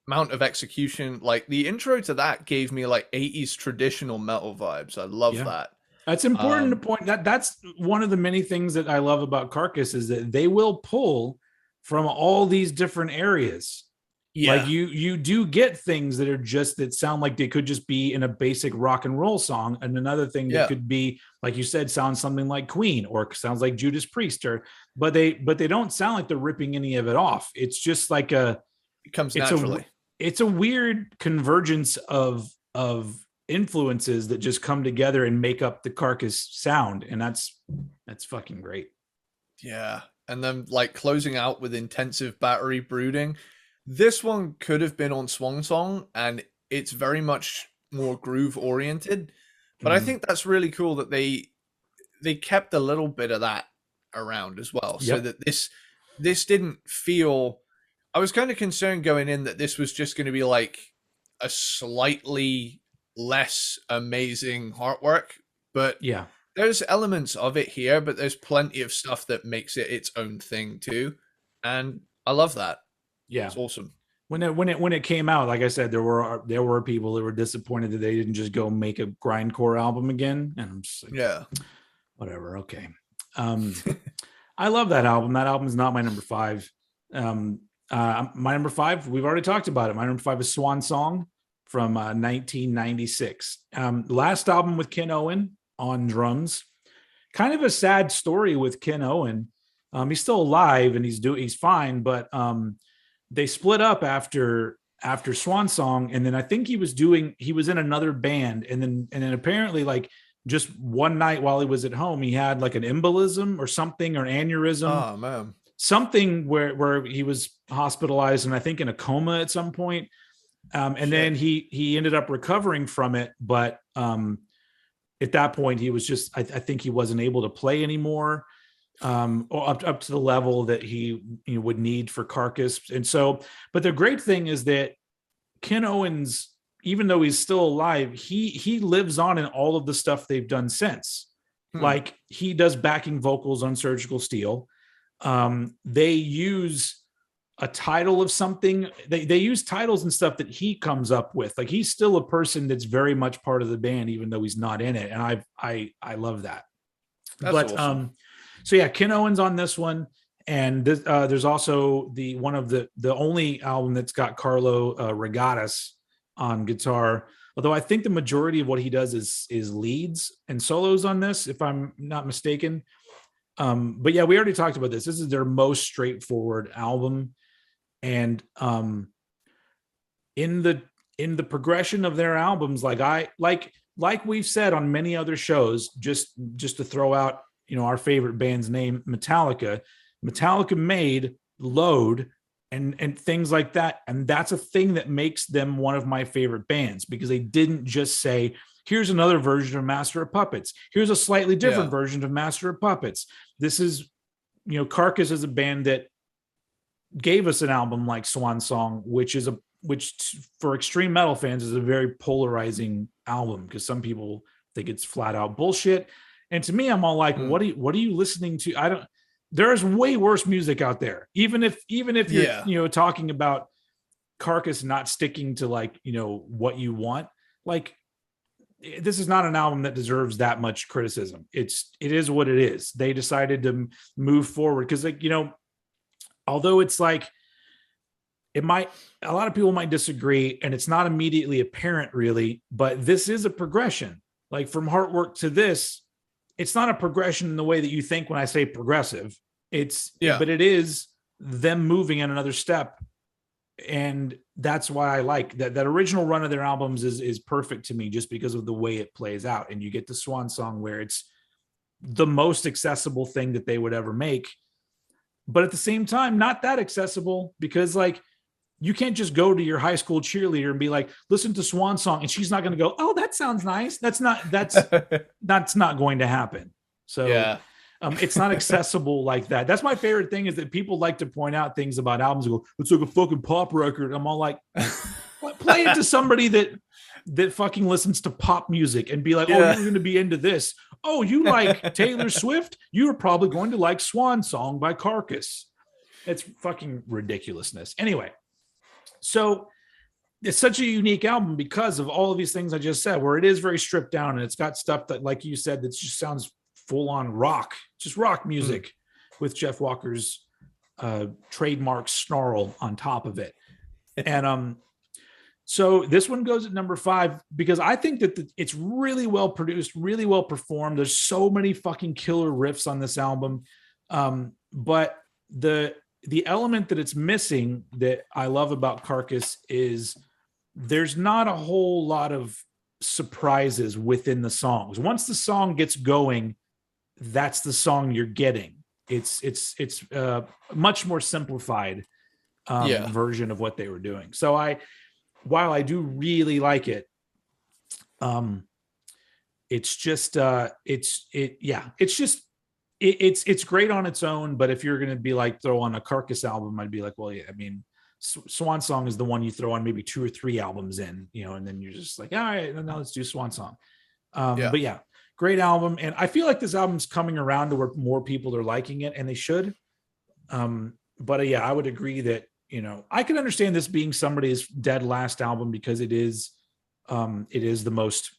Mount of Execution, like the intro to that gave me like 80s traditional metal vibes. I love that. That's important to point. That's one of the many things that I love about Carcass is that they will pull from all these different areas. Yeah. Like you do get things that sound like they could just be in a basic rock and roll song, and another thing that could be, like you said, sounds something like Queen or sounds like Judas Priest, but they don't sound like they're ripping any of it off. It's just like it comes naturally. It's a weird convergence of influences that just come together and make up the Carcass sound, and that's fucking great. Yeah, and then like closing out with intensive battery brooding. This one could have been on Swan Song, and it's very much more groove oriented. But I think that's really cool that they kept a little bit of that around as well, so that this didn't feel. I was kind of concerned going in that this was just going to be like a slightly less amazing artwork, but there's elements of it here, but there's plenty of stuff that makes it its own thing too, and I love that. Yeah, it's awesome. When it came out, like I said, there were people that were disappointed that they didn't just go make a grindcore album again, and I'm just like, whatever, okay. I love that album. That album is not my number 5. My number 5, we've already talked about it. My number 5 is Swan Song from 1996. Last album with Ken Owen on drums. Kind of a sad story with Ken Owen. He's still alive and he's fine, but they split up after Swan Song, and then I think he was in another band, and then apparently like just one night while he was at home, he had like an embolism or something, or an aneurysm. Oh man. Something where he was hospitalized and I think in a coma at some point. And then he ended up recovering from it. But at that point he was just, I think he wasn't able to play anymore. or up to the level that he would need for Carcass. And so, but the great thing is that Ken Owens, even though he's still alive, he lives on in all of the stuff they've done since. Like he does backing vocals on Surgical Steel. They use a title of something. They use titles and stuff that he comes up with. Like he's still a person that's very much part of the band, even though he's not in it. And I love that. That's awesome. So yeah, Ken Owens on this one. And there's also the only album that's got Carlo Regattas on guitar. Although I think the majority of what he does is leads and solos on this, if I'm not mistaken. But yeah, we already talked about this. This is their most straightforward album. And in the progression of their albums, like we've said on many other shows, just to throw out, our favorite band's name, Metallica made Load and things like that. And that's a thing that makes them one of my favorite bands, because they didn't just say, here's another version of Master of Puppets. Here's a slightly different version of Master of Puppets. This is, Carcass is a band that gave us an album like Swan Song, which for extreme metal fans is a very polarizing album, because some people think it's flat out bullshit. And to me, I'm all like, what are you listening to? There's way worse music out there. Even if you're, talking about Carcass not sticking to what you want, like this is not an album that deserves that much criticism. It is what it is. They decided to move forward because although it's like, a lot of people might disagree and it's not immediately apparent really, but this is a progression. Like from Heartwork to this, it's not a progression in the way that you think when I say progressive. But it is them moving in another step. And that's why I like that original run of their albums is perfect to me, just because of the way it plays out. And you get the Swan Song where it's the most accessible thing that they would ever make. But at the same time, not that accessible, because you can't just go to your high school cheerleader and be like, listen to Swan Song. And she's not going to go, oh, that sounds nice. That's not going to happen. So it's not accessible like that. That's my favorite thing, is that people like to point out things about albums and go, it's like a fucking pop record. I'm all like, play it to somebody that fucking listens to pop music and be like, oh, you're going to be into this. Oh, you like Taylor Swift? You're probably going to like Swan Song by Carcass. It's fucking ridiculousness. Anyway. So it's such a unique album because of all of these things I just said, where it is very stripped down and it's got stuff that, like you said, that just sounds full on rock, just rock music with Jeff Walker's trademark snarl on top of it. And so this one goes at number 5 because I think that it's really well produced, really well performed. There's so many fucking killer riffs on this album. But the element that it's missing that I love about Carcass is there's not a whole lot of surprises within the songs. Once the song gets going, that's the song you're getting. It's a much more simplified version of what they were doing. So while I do really like it, it's great on its own. But if you're going to be like throw on a Carcass album, I'd be like, well, yeah, I mean, Swan Song is the one you throw on maybe 2 or 3 albums in, and then you're just like, all right, now let's do Swan Song. But yeah, great album. And I feel like this album's coming around to where more people are liking it, and they should. But yeah, I would agree that, I could understand this being somebody's dead last album because it is the most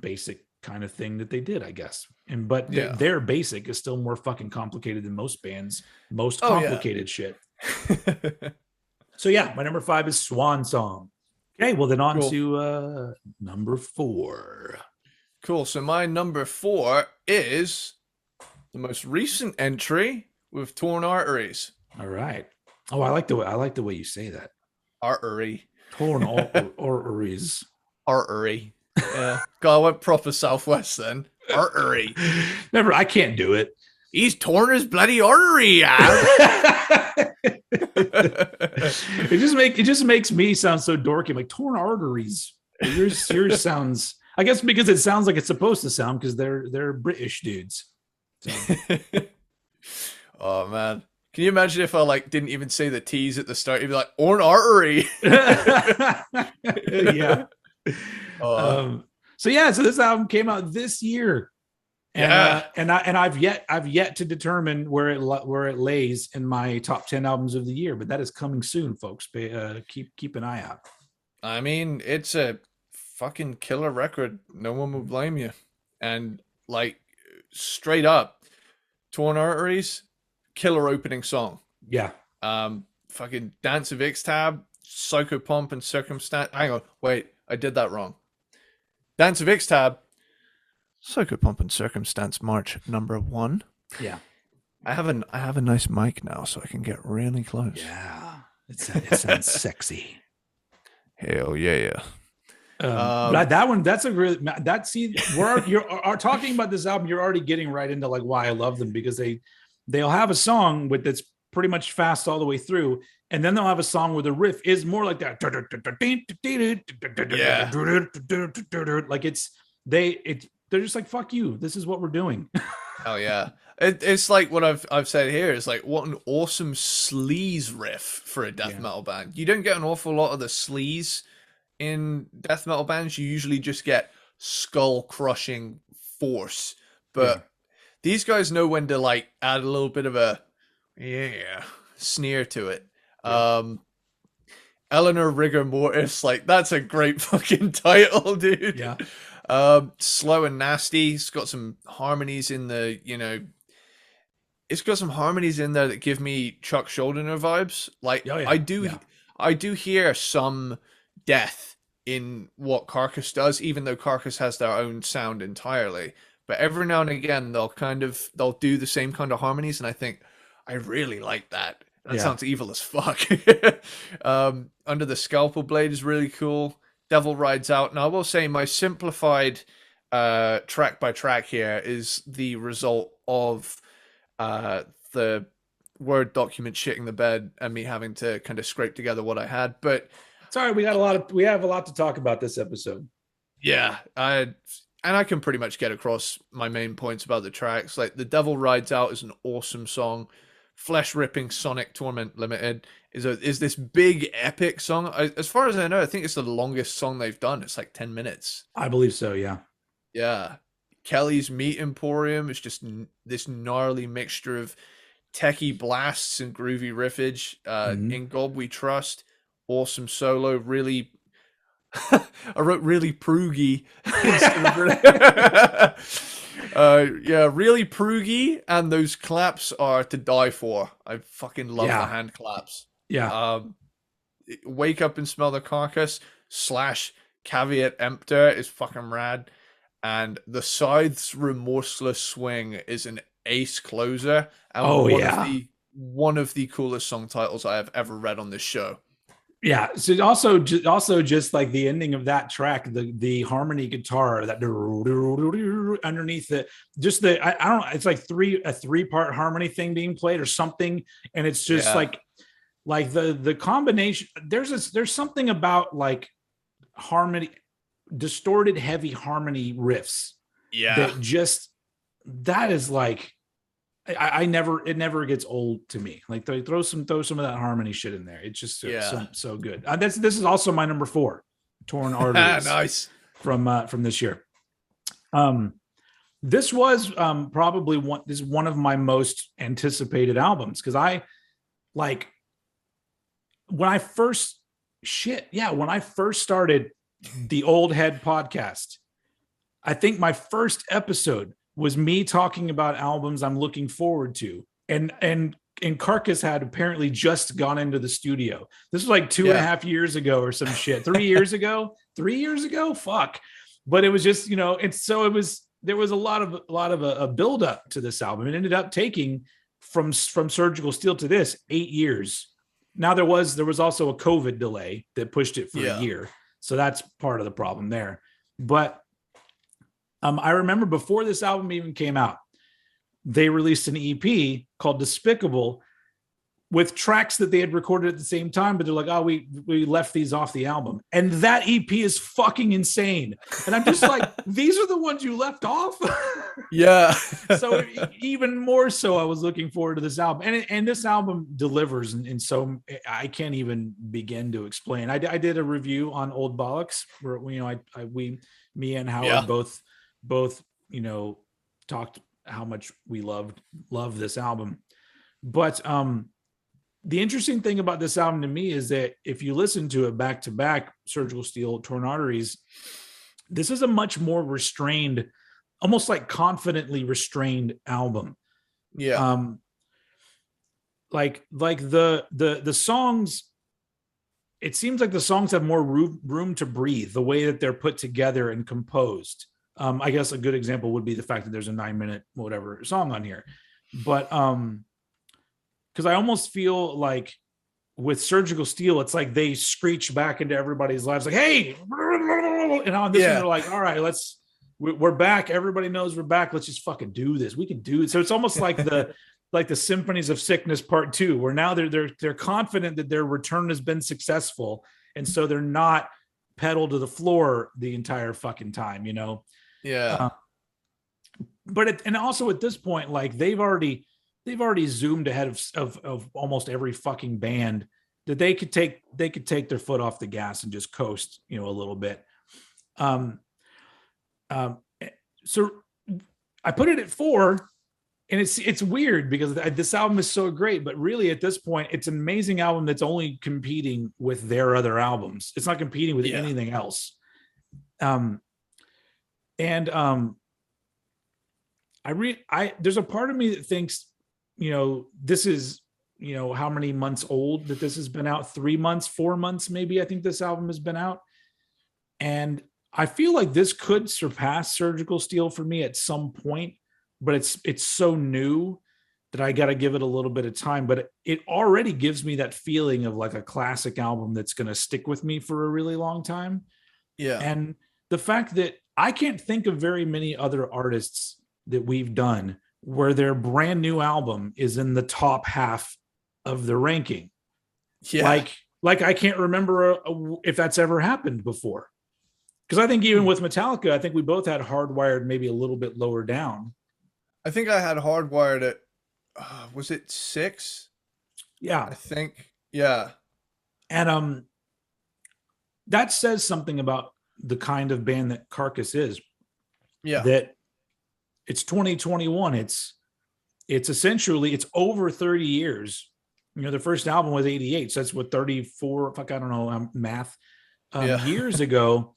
basic kind of thing that they did, I guess. But their basic is still more fucking complicated than most bands, most complicated shit. So yeah, my number 5 is Swan Song. Okay, well then on to number 4. Cool. So my number 4 is the most recent entry with Torn Arteries. All right. Oh, I like the way you say that. Artery. Torn arteries. Artery. Yeah. God, I went proper Southwest then. Artery. Never. I can't do it. He's torn his bloody artery out. It just makes me sound so dorky. I'm like, torn arteries. Yours sounds. I guess because it sounds like it's supposed to sound, because they're British dudes. So. Oh man. Can you imagine if I like didn't even say the T's at the start? You'd be like, or an artery. Yeah. Oh So this album came out this year, and yeah. I've yet to determine where it lays in my top 10 albums of the year, but that is coming soon, folks. Keep an eye out. I mean, it's a fucking killer record. No one will blame you. And like straight up, Torn Arteries, killer opening song. Yeah. Fucking Dance of Ixtab, Psychopomp and Circumstance. Hang on, wait, I did that wrong. Dance of Ixtab, Psychopomp and Circumstance March #1. Yeah. I have a nice mic now, so I can get really close. Yeah. It sounds sexy. Hell yeah. But that one, that's a really you're talking about this album. You're already getting right into like why I love them, because they'll have a song that's pretty much fast all the way through, and then they'll have a song where the riff is more like that. Yeah, like they're just like, fuck you. This is what we're doing. Oh yeah. It's like what I've said here. It's like, what an awesome sleaze riff for a death metal band. You don't get an awful lot of the sleaze in death metal bands. You usually just get skull crushing force, but these guys know when to like add a little bit of a sneer to it. Eleanor Rigor Mortis, like that's a great fucking title, dude. Yeah. Slow and Nasty. It's got some harmonies in the, it's got some harmonies in there that give me Chuck Schuldiner vibes. Like I do hear some death in what Carcass does, even though Carcass has their own sound entirely. But every now and again, they'll do the same kind of harmonies, and I think I really like that. That sounds evil as fuck. Under the Scalpel Blade is really cool. Devil Rides Out. Now I will say my simplified track by track here is the result of the Word document shitting the bed and me having to kind of scrape together what I had. But sorry, we have a lot to talk about this episode. Yeah, I can pretty much get across my main points about the tracks. Like The Devil Rides Out is an awesome song. Flesh Ripping Sonic Torment Limited is this big epic song. As far as I know, I think it's the longest song they've done. It's like 10 minutes. I believe so, yeah. Yeah. Kelly's Meat Emporium is just this gnarly mixture of techie blasts and groovy riffage. In God We Trust, awesome solo, really I wrote really proogy. Really proogy, and those claps are to die for. I fucking love the hand claps. Yeah. Wake Up and Smell the Carcass / Caveat Emptor is fucking rad. And the Scythe's Remorseless Swing is an ace closer. And one of the coolest song titles I have ever read on this show. Yeah. So also just like the ending of that track, the harmony guitar that underneath it, just I don't know, it's like a 3-part harmony thing being played or something, and it's just like the combination. There's something about like harmony, distorted heavy harmony riffs. Yeah. That is like it never gets old to me. Like they throw some of that harmony shit in there. It's just so good. This is also my number 4, Torn Arteries. Nice. From this year. This was probably one of my most anticipated albums, because I like when I first started the Old Head podcast, I think my first episode was me talking about albums I'm looking forward to. And Carcass had apparently just gone into the studio. This was like 2.5 years ago or some shit. 3 years ago? 3 years ago? Fuck. But it was just, there was a lot of a build up to this album. It ended up taking from Surgical Steel to this 8 years. Now there was also a COVID delay that pushed it for a year. So that's part of the problem there. But I remember before this album even came out, they released an EP called Despicable, with tracks that they had recorded at the same time, but they're like, oh, we left these off the album. And that EP is fucking insane. And I'm just like, these are the ones you left off? Yeah. So even more so, I was looking forward to this album. And this album delivers. And so I can't even begin to explain. I did a review on Old Bollocks where, you know, me and Howard both, you know, talked how much we love this album. But the interesting thing about this album to me is that if you listen to it back to back, Surgical Steel, Torn Arteries, this is a much more restrained, almost like confidently restrained album. Yeah. Like the songs, it seems like the songs have more room to breathe, the way that they're put together and composed. I guess a good example would be the fact that there's a 9-minute whatever song on here. But because I almost feel like with Surgical Steel, it's like they screech back into everybody's lives, like, hey, and on this one, they're like, all right, we're back. Everybody knows we're back. Let's just fucking do this. We can do it. So it's almost like the Symphonies of Sickness Part 2, where now they're confident that their return has been successful, and so they're not pedal to the floor the entire fucking time, you know. Yeah. But and also at this point, like they've already zoomed ahead of almost every fucking band that they could take their foot off the gas and just coast, you know, a little bit. So I put it at 4, and it's weird because this album is so great, but really at this point, it's an amazing album that's only competing with their other albums. It's not competing with anything else. There's a part of me that thinks, you know, this is, you know, how many months old that this has been out? 3 months, 4 months, maybe. I think this album has been out. And I feel like this could surpass Surgical Steel for me at some point, but it's so new that I got to give it a little bit of time. But it already gives me that feeling of like a classic album that's going to stick with me for a really long time. Yeah. And the fact that I can't think of very many other artists that we've done where their brand new album is in the top half of the ranking. Yeah. Like I can't remember if that's ever happened before. Because I think even with Metallica, I think we both had Hardwired maybe a little bit lower down. I think I had Hardwired at, was it 6? Yeah. I think. Yeah. And that says something about the kind of band that Carcass is. Yeah. That it's 2021. It's essentially, it's over 30 years. You know, the first album was 88. So that's what, 34, fuck, I don't know, math, years ago.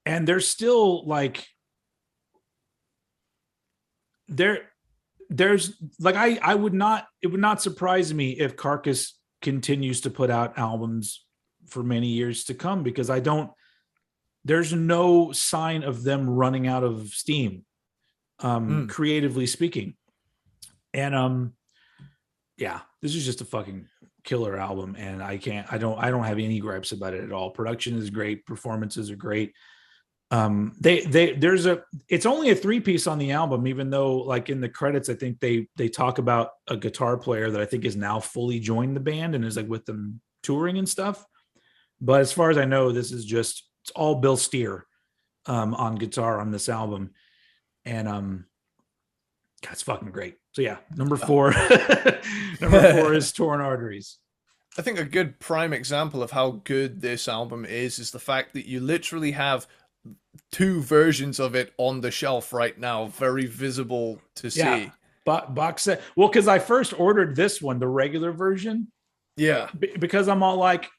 And they're still like, there's like, it would not surprise me if Carcass continues to put out albums for many years to come, because there's no sign of them running out of steam, creatively speaking. And yeah, this is just a fucking killer album, and I don't have any gripes about it at all. Production is great, performances are great. It's only a 3-piece on the album, even though like in the credits, I think they talk about a guitar player that I think is now fully joined the band and is like with them touring and stuff. But as far as I know, this is it's all Bill Steer on guitar on this album. And God, it's fucking great. So yeah, number 4 is Torn Arteries. I think a good prime example of how good this album is the fact that you literally have 2 versions of it on the shelf right now, very visible to see. Box set. Well, because I first ordered this one, the regular version. Yeah. Because I'm all like,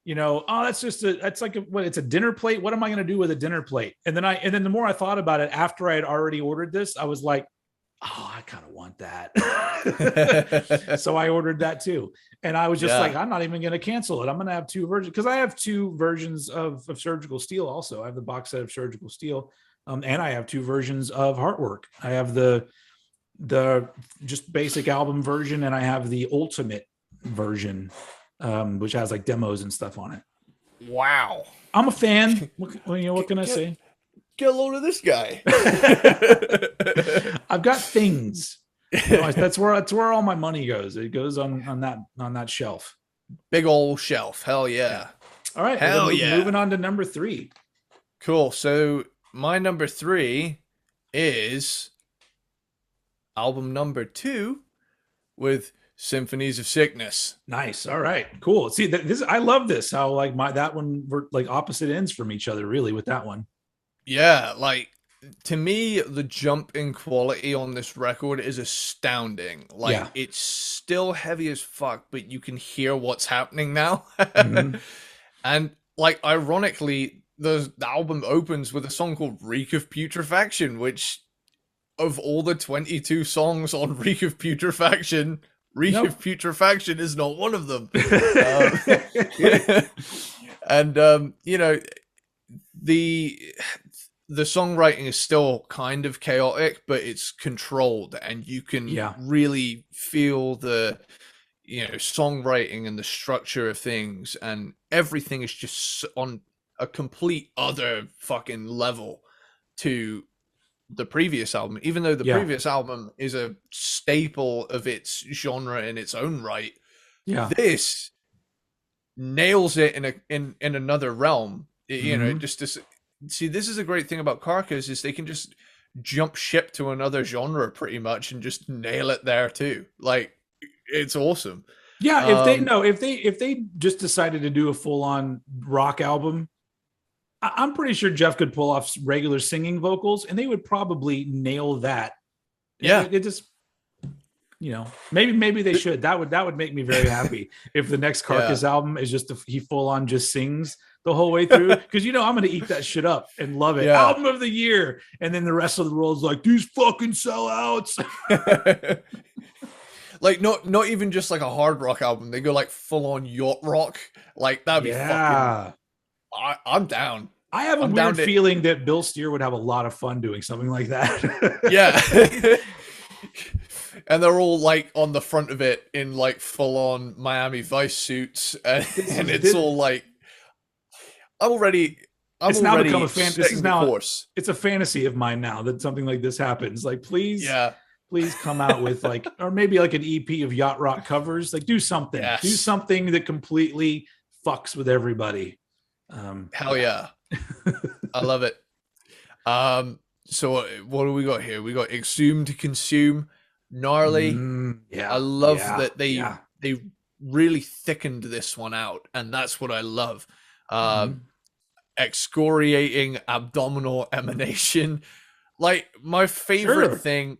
you know, oh, it's a dinner plate. What am I going to do with a dinner plate? And then the more I thought about it after I had already ordered this, I was like, oh, I kind of want that. So I ordered that too. And I was just like, I'm not even going to cancel it. I'm going to have 2 versions, because I have 2 versions of Surgical Steel also. I have the box set of Surgical Steel, and I have 2 versions of Heartwork. I have the just basic album version, and I have the ultimate version, which has like demos and stuff on it. Wow. I'm a fan. What can I say? Get a load of this guy. I've got things. No, that's where all my money goes. It goes on that shelf. Big old shelf. Hell Yeah. yeah. All right. Well, then Hell yeah. moving on to number 3. Cool. So my number 3 is album number 2 with Symphonies of Sickness. Nice. All right. Cool. See, this I love this. How like that one we're like opposite ends from each other, really, with that one. Yeah, like to me, the jump in quality on this record is astounding. Like Yeah. it's still heavy as fuck, but you can hear what's happening now. Mhm. And like ironically, the album opens with a song called Reek of Putrefaction, which of all the 22 songs on Reek of Putrefaction, Reek Nope. of Putrefaction is not one of them. And you know, the songwriting is still kind of chaotic, but it's controlled, and you can really feel the songwriting and the structure of things, and everything is just on a complete other fucking level to the previous album, even though the previous album is a staple of its genre in its own right. This nails it in another realm. You know, just to see, this is a great thing about Carcass is they can just jump ship to another genre pretty much and just nail it there too. Like it's awesome. Yeah, if they just decided to do a full-on rock album, I'm pretty sure Jeff could pull off regular singing vocals, and they would probably nail that. Yeah, it just, maybe they should. That would make me very happy if the next Carcass album is just he full-on just sings the whole way through, because I'm going to eat that shit up and love it. Album of the year, and then the rest of the world's like, these fucking sellouts. Like not even just like a hard rock album. They go like full on yacht rock. Like that'd be fucking. I'm down. I have a weird feeling that Bill Steer would have a lot of fun doing something like that. Yeah. And they're all like on the front of it in like full on Miami Vice suits, and it's all like it's now become a fan. This is now it's a fantasy of mine now that something like this happens. Like, please come out with like, or maybe like an EP of yacht rock covers. Like, do something. Do something that completely fucks with everybody. Hell yeah. I love it. So what do we got here? We got Exhume to Consume, gnarly. I love that they really thickened this one out, and that's what I love. Excoriating abdominal emanation. Like my favorite thing.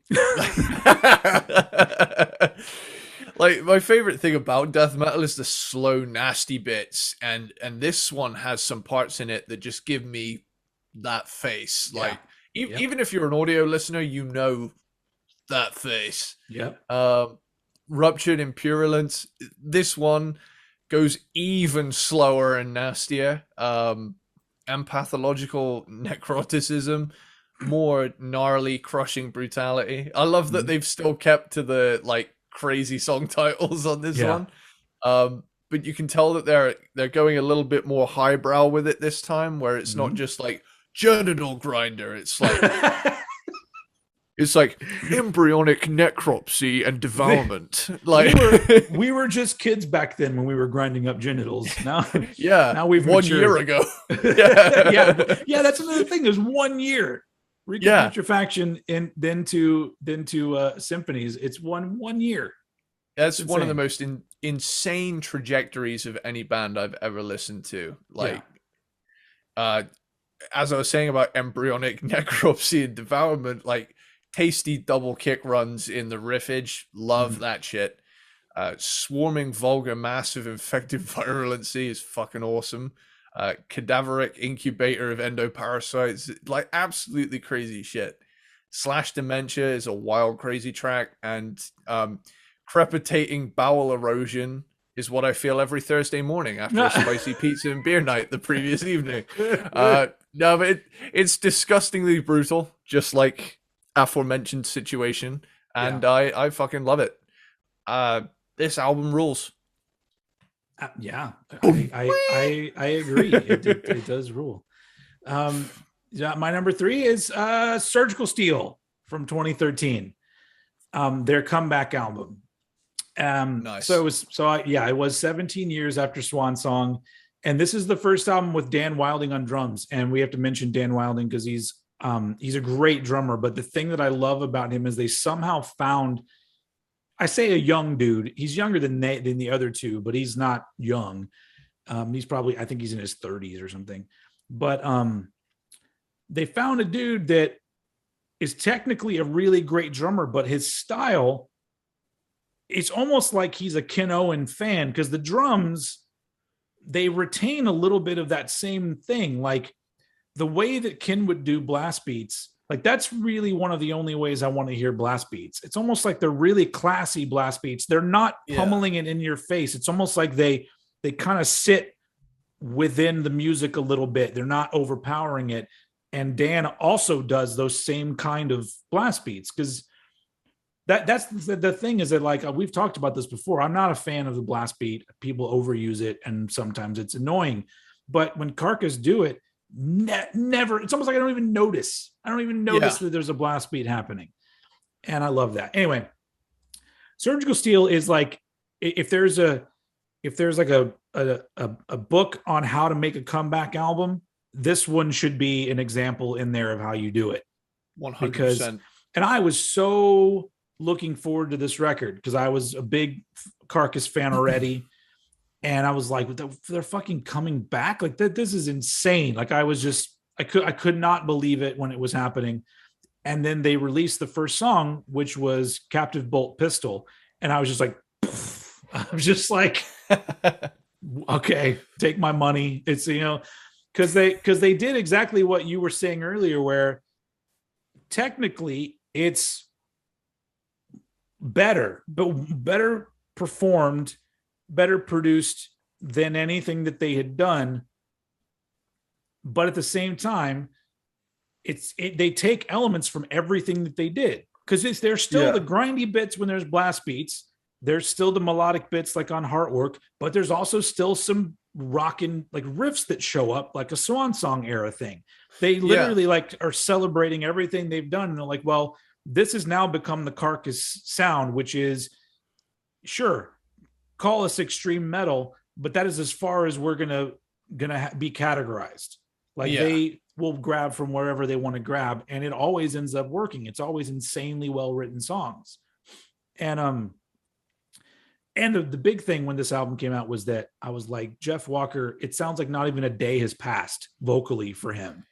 Like my favorite thing about death metal is the slow, nasty bits, and this one has some parts in it that just give me that face. Like even if you're an audio listener, you know that face. Ruptured in Purulence. This one goes even slower and nastier. And pathological necroticism, more gnarly, crushing brutality. I love that they've still kept to the like crazy song titles on this one. But you can tell that they're going a little bit more highbrow with it this time, where it's not just like genital grinder. It's like it's like embryonic necropsy and devourment. Like we were just kids back then when we were grinding up genitals. Now, now we've 1 year ago. That's another thing. There's 1 year. Putrefaction and then to Symphonies. It's one year. That's one of the most insane trajectories of any band I've ever listened to. Like, as I was saying about embryonic necropsy and devourment, like tasty double kick runs in the riffage. Love that shit. Swarming vulgar massive infected virulency is fucking awesome. Cadaveric incubator of endoparasites, like absolutely crazy shit. Slash Dementia is a wild crazy track, and crepitating bowel erosion is what I feel every Thursday morning after a spicy pizza and beer night the previous evening. No, but it's disgustingly brutal, just like aforementioned situation, and I fucking love it. This album rules. I agree. It does rule. My number 3 is Surgical Steel from 2013. their comeback album. Nice. It was 17 years after Swan Song, and this is the first album with Dan Wilding on drums. And we have to mention Dan Wilding because he's a great drummer. But the thing that I love about him is they somehow found, I say a young dude. He's younger than the other two, but he's not young. He's probably, I think he's in his 30s or something. But they found a dude that is technically a really great drummer, but his style, it's almost like he's a Ken Owen fan, because the drums, they retain a little bit of that same thing. Like the way that Ken would do blast beats, like that's really one of the only ways I want to hear blast beats. It's almost like they're really classy blast beats. They're not pummeling it in your face. It's almost like they kind of sit within the music a little bit. They're not overpowering it. And Dan also does those same kind of blast beats, because that's the thing is that, like, we've talked about this before. I'm not a fan of the blast beat. People overuse it, and sometimes it's annoying. But when Carcass do it, never, it's almost like I don't even notice. I don't even notice that there's a blast beat happening. And I love that. Anyway, Surgical Steel is like, if there's like a book on how to make a comeback album, this one should be an example in there of how you do it. 100%. And I was so looking forward to this record because I was a big Carcass fan already. And I was like, they're fucking coming back. Like this is insane. Like I could not believe it when it was happening. And then they released the first song, which was Captive Bolt Pistol. And I was just like, I was just like, okay, take my money. It's, because they did exactly what you were saying earlier, where technically it's better performed, better produced than anything that they had done. But at the same time, they take elements from everything that they did, because there's still the grindy bits when there's blast beats. There's still the melodic bits like on Heartwork, but there's also still some rocking like riffs that show up like a Swan Song era thing. They literally like are celebrating everything they've done. And they're like, well, this has now become the Carcass sound, which is, sure, call us extreme metal, but that is as far as we're gonna be categorized. Like they will grab from wherever they want to grab, and it always ends up working. It's always insanely well written songs. And the big thing when this album came out was that I was like, Jeff Walker, it sounds like not even a day has passed vocally for him.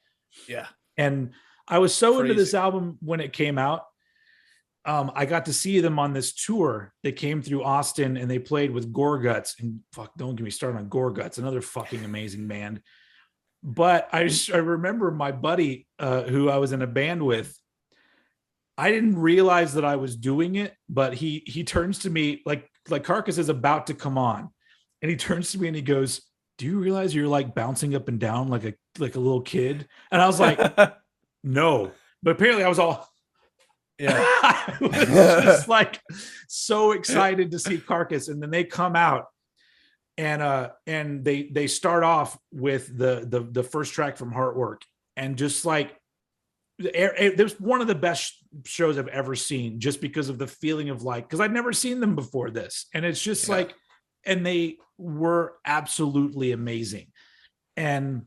Yeah. And I was so into this album when it came out. I got to see them on this tour. They came through Austin and they played with Gorguts. And fuck, don't get me started on Gorguts, another fucking amazing band. But I remember my buddy who I was in a band with, I didn't realize that I was doing it, but he turns to me like Carcass is about to come on, and he turns to me and he goes, "Do you realize you're like bouncing up and down like a little kid?" And I was like, "No," but apparently I was all, I was just like so excited to see Carcass, and then they come out, and they start off with the first track from Heartwork, and just like there's one of the best shows I've ever seen, just because of the feeling of like, because I'd never seen them before this, and it's just like, and they were absolutely amazing. And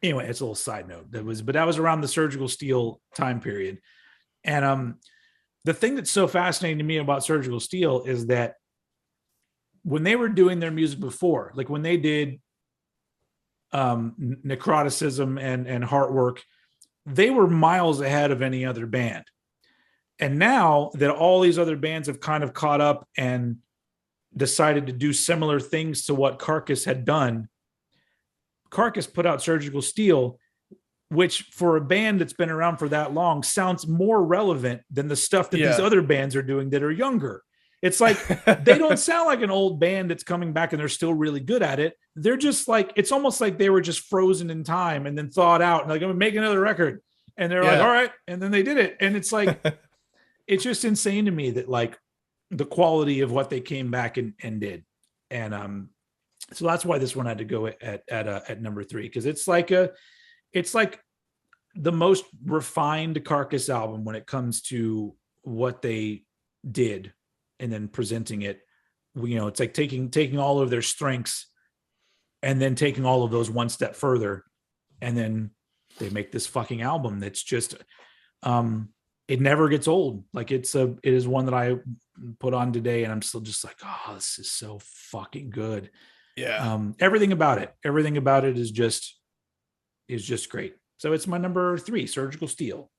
anyway, it's a little side note. That was around the Surgical Steel time period. And the thing that's so fascinating to me about Surgical Steel is that when they were doing their music before, like when they did Necroticism and Heartwork, they were miles ahead of any other band. And now that all these other bands have kind of caught up and decided to do similar things to what Carcass had done, Carcass put out Surgical Steel, which for a band that's been around for that long sounds more relevant than the stuff that these other bands are doing that are younger. It's like, they don't sound like an old band that's coming back and they're still really good at it. They're just like, it's almost like they were just frozen in time and then thawed out and like, I'm gonna make another record. And they're like, all right. And then they did it. And it's like, it's just insane to me that like the quality of what they came back and did. And so that's why this one had to go at number 3. Cause it's like the most refined Carcass album when it comes to what they did, and then presenting it. It's like taking all of their strengths and then taking all of those one step further, and then they make this fucking album that's just it never gets old. Like it is one that I put on today and I'm still just like, oh, this is so fucking good. Yeah. Everything about it is just great. So it's my number 3, Surgical Steel.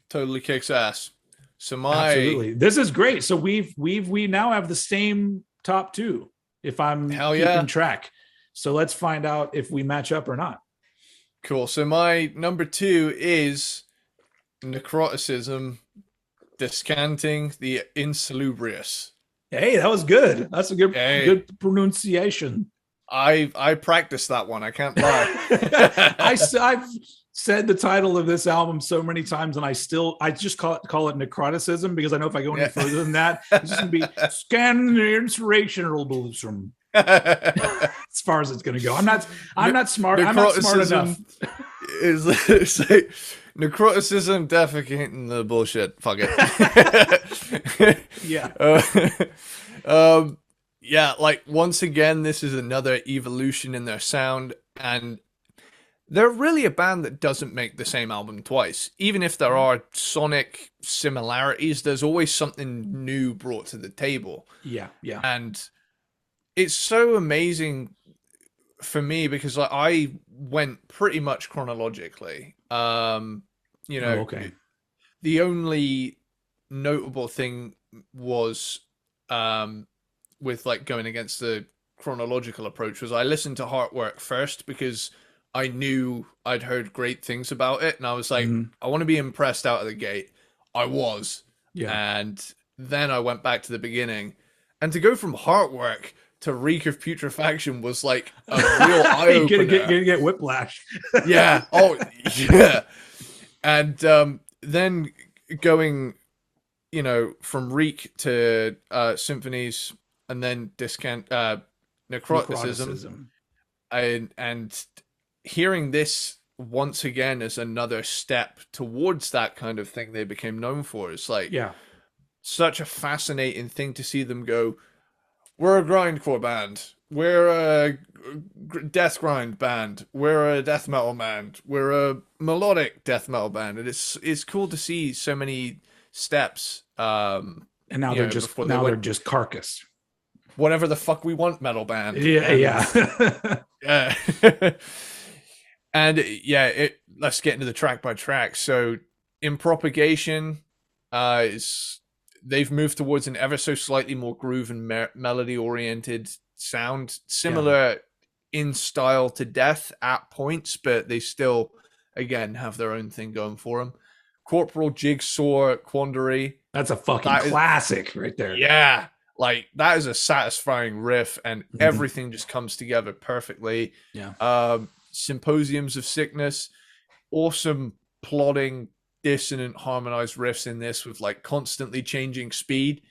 Totally kicks ass. So Absolutely. This is great. So we now have the same top 2, if I'm keeping track. So let's find out if we match up or not. Cool. So my number 2 is Necroticism, Descanting the Insalubrious. Hey, that was good. That's a good pronunciation. I practiced that one. I can't lie. I've said the title of this album so many times, and I just call it Necroticism, because I know if I go any further than that, it's just gonna be scan the inspirational from as far as it's gonna go. I'm not smart. I'm not smart enough. Is like Necroticism defecating the bullshit. Fuck it. Yeah. Yeah, like once again, this is another evolution in their sound, and they're really a band that doesn't make the same album twice. Even if there are sonic similarities, there's always something new brought to the table. Yeah. And it's so amazing for me because I went pretty much chronologically. Okay. The only notable thing was with like going against the chronological approach was I listened to Heartwork first because I knew I'd heard great things about it, and I was like, I want to be impressed out of the gate. I was. Yeah. And then I went back to the beginning, and to go from Heartwork to Reek of Putrefaction was like a real eye-opener. You're gonna get whiplash. Yeah. Oh, yeah. And then going, from Reek to Symphonies, and then Necroticism. And hearing this once again as another step towards that kind of thing they became known for is like such a fascinating thing to see them go, we're a grindcore band, we're a death grind band, we're a death metal band, we're a melodic death metal band, and it's cool to see so many steps. And now they're just Carcass, whatever the fuck we want metal band. Yeah. And let's get into the track by track. So in Propagation, they've moved towards an ever so slightly more groove and melody oriented sound, similar in style to Death at points, but they still again have their own thing going for them. Corporal Jigsaw Quandary, that's a fucking classic right there. Yeah, like that is a satisfying riff, and everything just comes together perfectly. Yeah. Symposiums of Sickness, awesome plotting, dissonant, harmonized riffs in this with like constantly changing speed.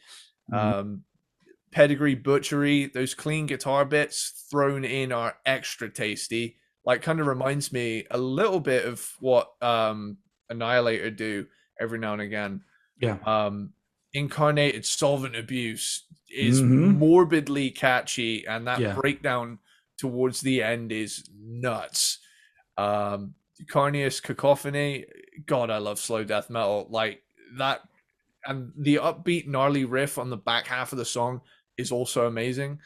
Pedigree Butchery, those clean guitar bits thrown in are extra tasty. Like, kind of reminds me a little bit of what Annihilator do every now and again. Yeah. Incarnated Solvent Abuse is morbidly catchy, and that breakdown towards the end is nuts. Carnious Cacophony, God, I love slow death metal like that, and the upbeat gnarly riff on the back half of the song is also amazing.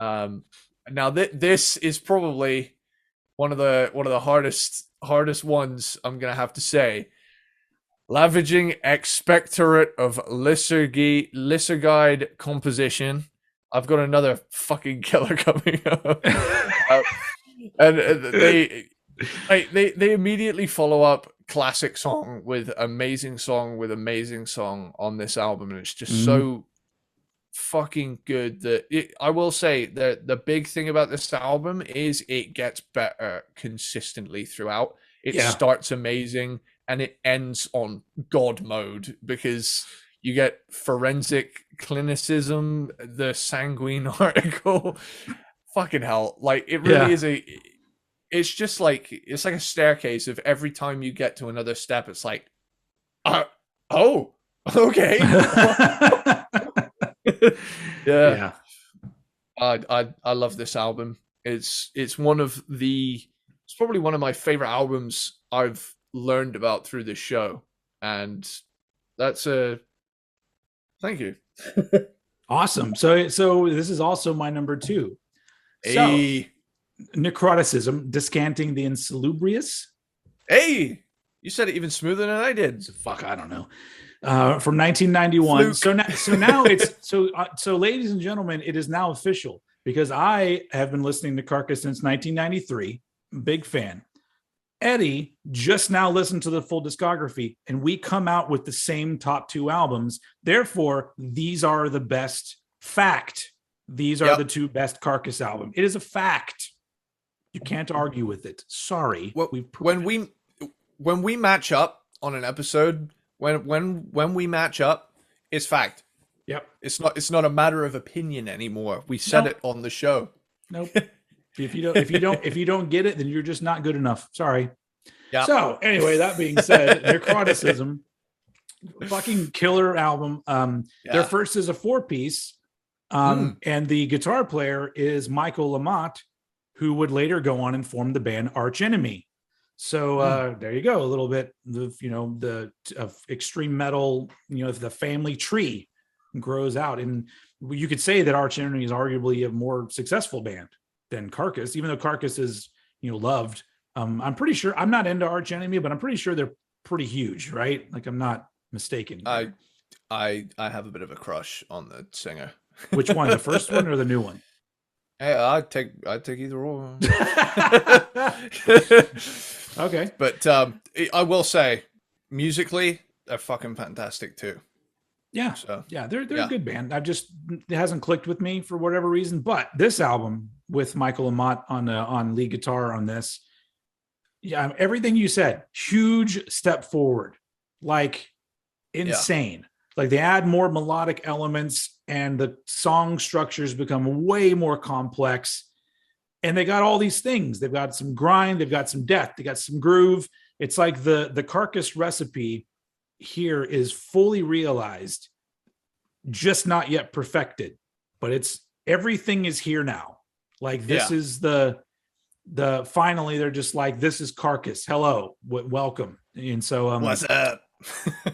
Now this is probably one of the hardest ones I'm gonna have to say. Lavaging Expectorate of Lysergide Composition. I've got another fucking killer coming up. And they immediately follow up classic song with amazing song on this album, and it's just so fucking good that I will say that the big thing about this album is it gets better consistently throughout. It starts amazing and it ends on God mode, because you get Forensic Clinicism, the Sanguine article. Fucking hell. Like, it really is it's just like, it's like a staircase of every time you get to another step, it's like, oh, okay. Yeah. Yeah. I love this album. It's probably one of my favorite albums I've learned about through this show, and that's a thank you. Awesome. So this is also my number 2. So Hey, necroticism, descanting the insalubrious. hey, you said it even smoother than I did. So fuck, I don't know. From 1991. Fluke. So now it's so ladies and gentlemen, it is now official because I have been listening to Carcass since 1993. Big fan. Eddie just now listened to the full discography, and we come out with the same top 2 albums. Therefore, these are the best. Fact. These are the 2 best Carcass album. It is a fact. You can't argue with it. Sorry. Well, when we match up on an episode, when we match up, it's fact. Yep. It's not a matter of opinion anymore. We said it on the show. Nope. If you don't get it, then you're just not good enough. Sorry. Yeah. So anyway, that being said, necroticism, fucking killer album. Their first is a 4-piece, and the guitar player is Michael Lamotte, who would later go on and form the band Arch Enemy. So there you go, a little bit of the extreme metal. The family tree grows out, and you could say that Arch Enemy is arguably a more successful band than Carcass, even though Carcass is loved. I'm pretty sure, I'm not into Arch Enemy, but I'm pretty sure they're pretty huge, right? Like, I'm not mistaken. I have a bit of a crush on the singer. Which one, the first one or the new one? Hey, I'd take either or. Okay, but I will say, musically, they're fucking fantastic too. Yeah, so, they're a good band. It hasn't clicked with me for whatever reason. But this album with Michael Lamotte on lead guitar on this, everything you said, huge step forward, like insane. Yeah. Like, they add more melodic elements, and the song structures become way more complex. And they got all these things. They've got some grind, they've got some depth, they got some groove. It's like the Carcass recipe here is fully realized, just not yet perfected, but everything is here now. Like, this is the finally they're just like, this is Carcass. Hello, welcome. And so what's up?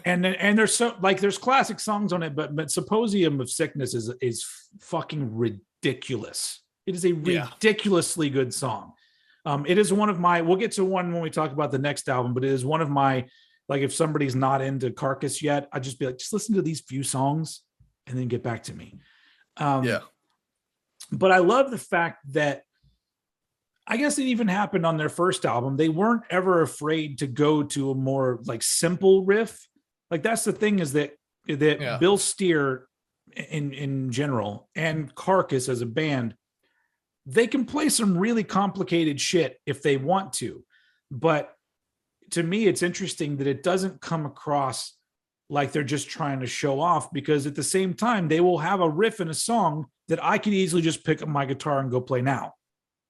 and there's there's classic songs on it, but Symposium of Sickness is fucking ridiculous. It is a ridiculously good song. It is one of my, we'll get to one when we talk about the next album, but it is one of my, like, if somebody's not into Carcass yet, I'd just be like, just listen to these few songs and then get back to me. But I love the fact that, I guess it even happened on their first album. They weren't ever afraid to go to a more like simple riff. Like, that's the thing, is that Bill Steer in general and Carcass as a band, they can play some really complicated shit if they want to. But to me, it's interesting that it doesn't come across like they're just trying to show off, because at the same time, they will have a riff in a song that I could easily just pick up my guitar and go play now.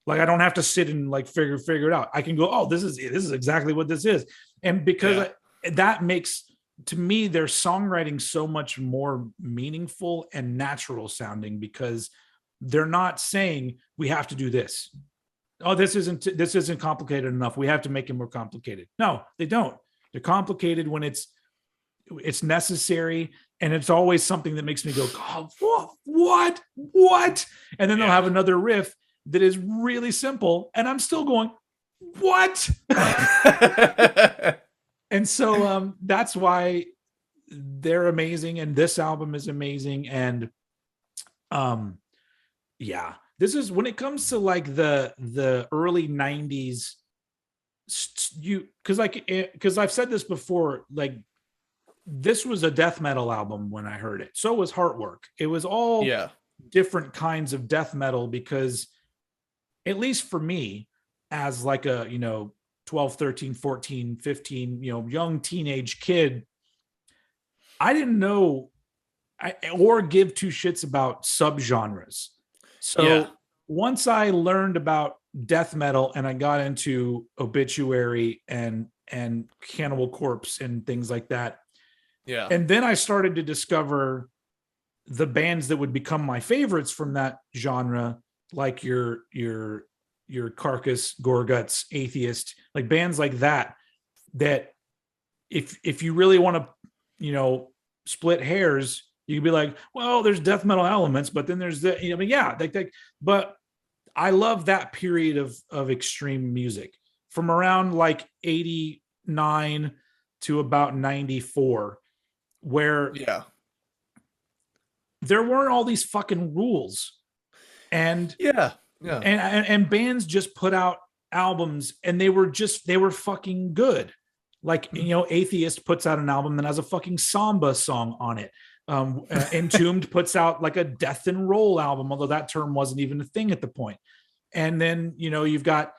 Like, I don't have to sit and like figure it out. I can go, oh, this is exactly what this is. And because that makes, to me, their songwriting so much more meaningful and natural sounding, because they're not saying we have to do this. Oh, this isn't complicated enough, we have to make it more complicated. No, they don't. They're complicated when it's necessary, and it's always something that makes me go, oh, what? And then they'll have another riff that is really simple, and I'm still going, what? And so that's why they're amazing, and this album is amazing. And this is, when it comes to like the early 90s, because I've said this before, like, this was a death metal album when I heard it. So was Heartwork. It was all different kinds of death metal, because at least for me, as like a 12, 13, 14, 15, young teenage kid, I didn't know or give two shits about subgenres. So once I learned about death metal and I got into Obituary and Cannibal Corpse and things like that, and then I started to discover the bands that would become my favorites from that genre, like your Carcass, Gorguts, Atheist, like bands like that, that if you really want to, split hairs, you could be like, well, there's death metal elements, but then there's the, yeah, but I love that period of extreme music from around like 89 to about 94, where there weren't all these fucking rules. And and bands just put out albums and they were fucking good. Like, Atheist puts out an album that has a fucking samba song on it. Entombed puts out like a death and roll album, although that term wasn't even a thing at the point. And then, you've got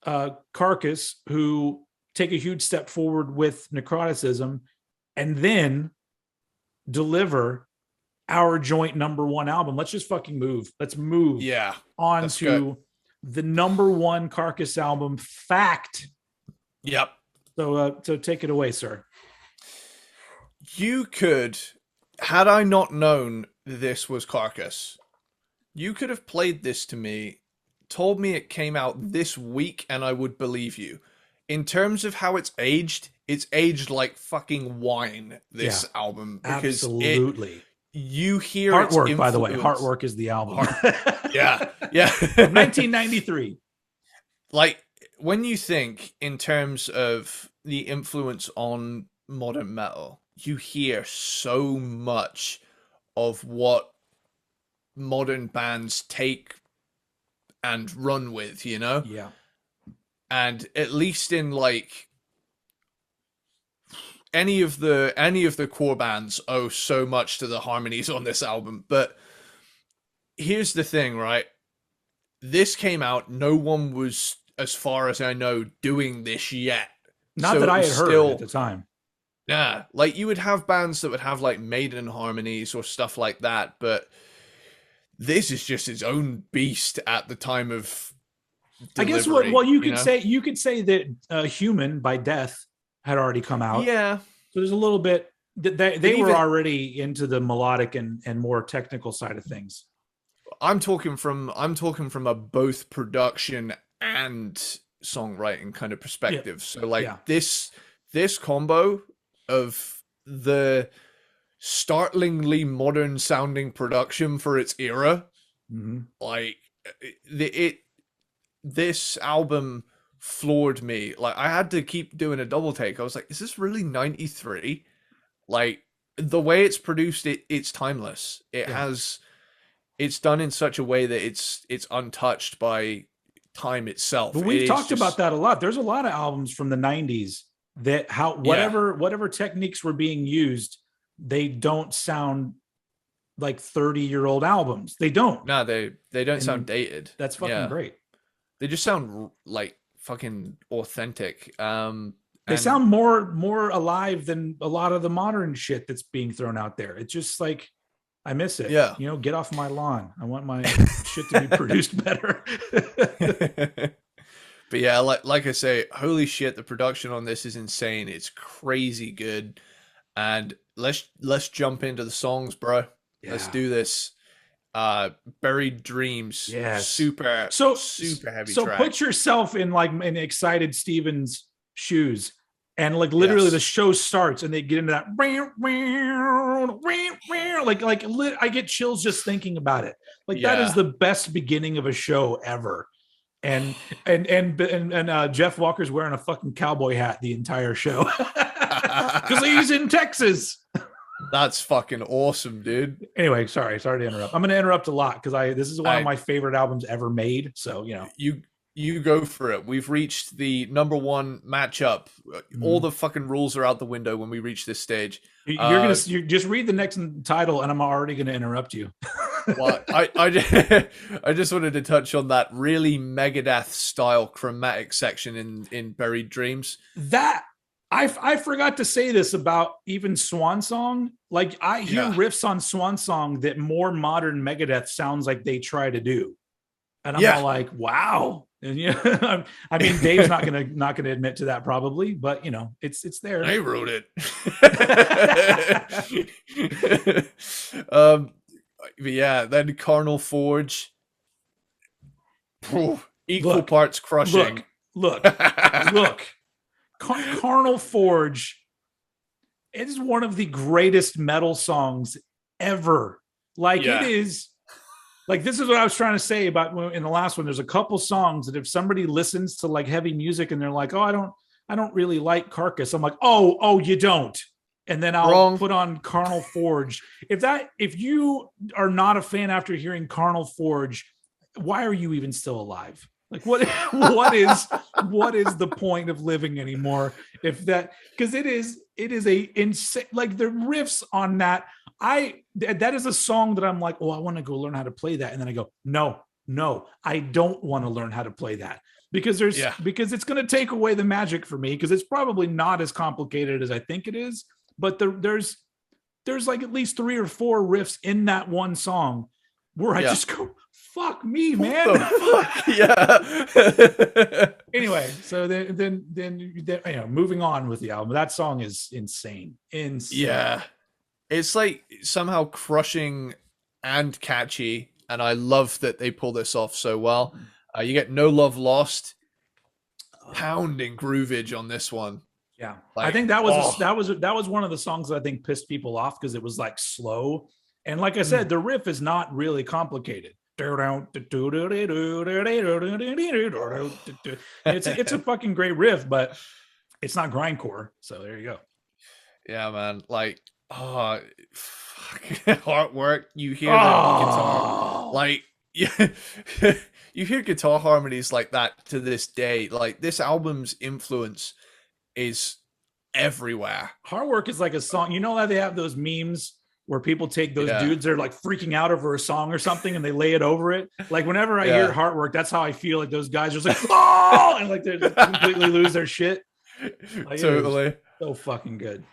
Carcass, who take a huge step forward with necroticism and then deliver our joint number one album. Let's just fucking move. Let's move on to the number one Carcass album, Fact. Yep. So take it away, sir. You could, had I not known this was Carcass, you could have played this to me, told me it came out this week, and I would believe you. In terms of how it's aged like fucking wine, this album. Because absolutely. You hear Heartwork, by the way. Heartwork is the album. Yeah. 1993. Like, when you think in terms of the influence on modern metal, you hear so much of what modern bands take and run with, Yeah. And at least in like any of the core bands owe so much to the harmonies on this album. But here's the thing, right? This came out, no one was, as far as I know, doing this yet. Not so that I had heard at the time. Yeah, like you would have bands that would have like Maiden harmonies or stuff like that, but this is just its own beast at the time of delivery. I guess you could say that Human by Death had already come out. Yeah. So there's a little bit they were already into the melodic and more technical side of things. I'm talking from a both production and songwriting kind of perspective. Yeah. So like this combo of the startlingly modern sounding production for its era, like this album floored me. Like I had to keep doing a double take. I was like, is this really 93? Like the way it's produced, it's timeless. It's done in such a way that it's untouched by time itself. But we've talked about that a lot. There's a lot of albums from the 90s that whatever techniques were being used, they don't sound like 30-year-old albums. They don't. No, they don't sound dated. That's fucking great. They just sound like fucking authentic. They sound more alive than a lot of the modern shit that's being thrown out there. It's just like, I miss it. Yeah. Get off my lawn. I want my shit to be produced better. But yeah, like I say, holy shit, the production on this is insane. It's crazy good. And let's jump into the songs, bro. Yeah. Let's do this. Buried Dreams. Yes. Super heavy so track. Put yourself in like an excited Steven's shoes. And like literally the show starts and they get into that I get chills just thinking about it. Like that is the best beginning of a show ever. And Jeff Walker's wearing a fucking cowboy hat the entire show because he's in Texas. That's fucking awesome, dude. Anyway, sorry to interrupt. I'm going to interrupt a lot because this is one of my favorite albums ever made. So you go for it. We've reached the number one matchup. All the fucking rules are out the window when we reach this stage. You just read the next title, and I'm already going to interrupt you. Well, I just wanted to touch on that really Megadeth style chromatic section in Buried Dreams. That I forgot to say this about even Swan Song. Like I hear riffs on Swan Song that more modern Megadeth sounds like they try to do, and I'm all like, wow. And yeah, I mean, Dave's not gonna admit to that probably, but you know, it's there. I wrote it. But yeah, then Carnal Forge. Equal parts crushing. Look. Carnal Forge. It is one of the greatest metal songs ever. Like it is. Like this is what I was trying to say about in the last one. There's a couple songs that if somebody listens to like heavy music and they're like, "Oh, I don't really like Carcass," I'm like, "Oh, you don't." And then I'll put on Carnal Forge. If you are not a fan after hearing Carnal Forge, why are you even still alive? Like what is the point of living anymore? If that, because it is a insane, like the riffs on that. That is a song that I'm like, oh, I want to go learn how to play that. And then I go, no, I don't want to learn how to play that because because it's going to take away the magic for me, because it's probably not as complicated as I think it is. But there's like at least 3 or 4 riffs in that one song where I just go, fuck me, man. Fuck? Yeah. Anyway, so then you know, moving on with the album. That song is insane. Yeah. It's like somehow crushing and catchy, and I love that they pull this off so well. You get No Love Lost, pounding groovage on this one. Yeah, like, I think that was one of the songs that I think pissed people off because it was like slow, and like I said, the riff is not really complicated. It's a fucking great riff, but it's not grindcore. So there you go. Yeah, man. Like, fuck. Artwork. You hear the guitar, like, yeah, you hear guitar harmonies like that to this day. Like, this album's influence is everywhere. Heartwork is like a song. You know how they have those memes where people take those dudes that are like freaking out over a song or something and they lay it over it. Like whenever I hear Heartwork, that's how I feel. Like those guys are just like, oh, and like they completely lose their shit. Like, totally. So fucking good.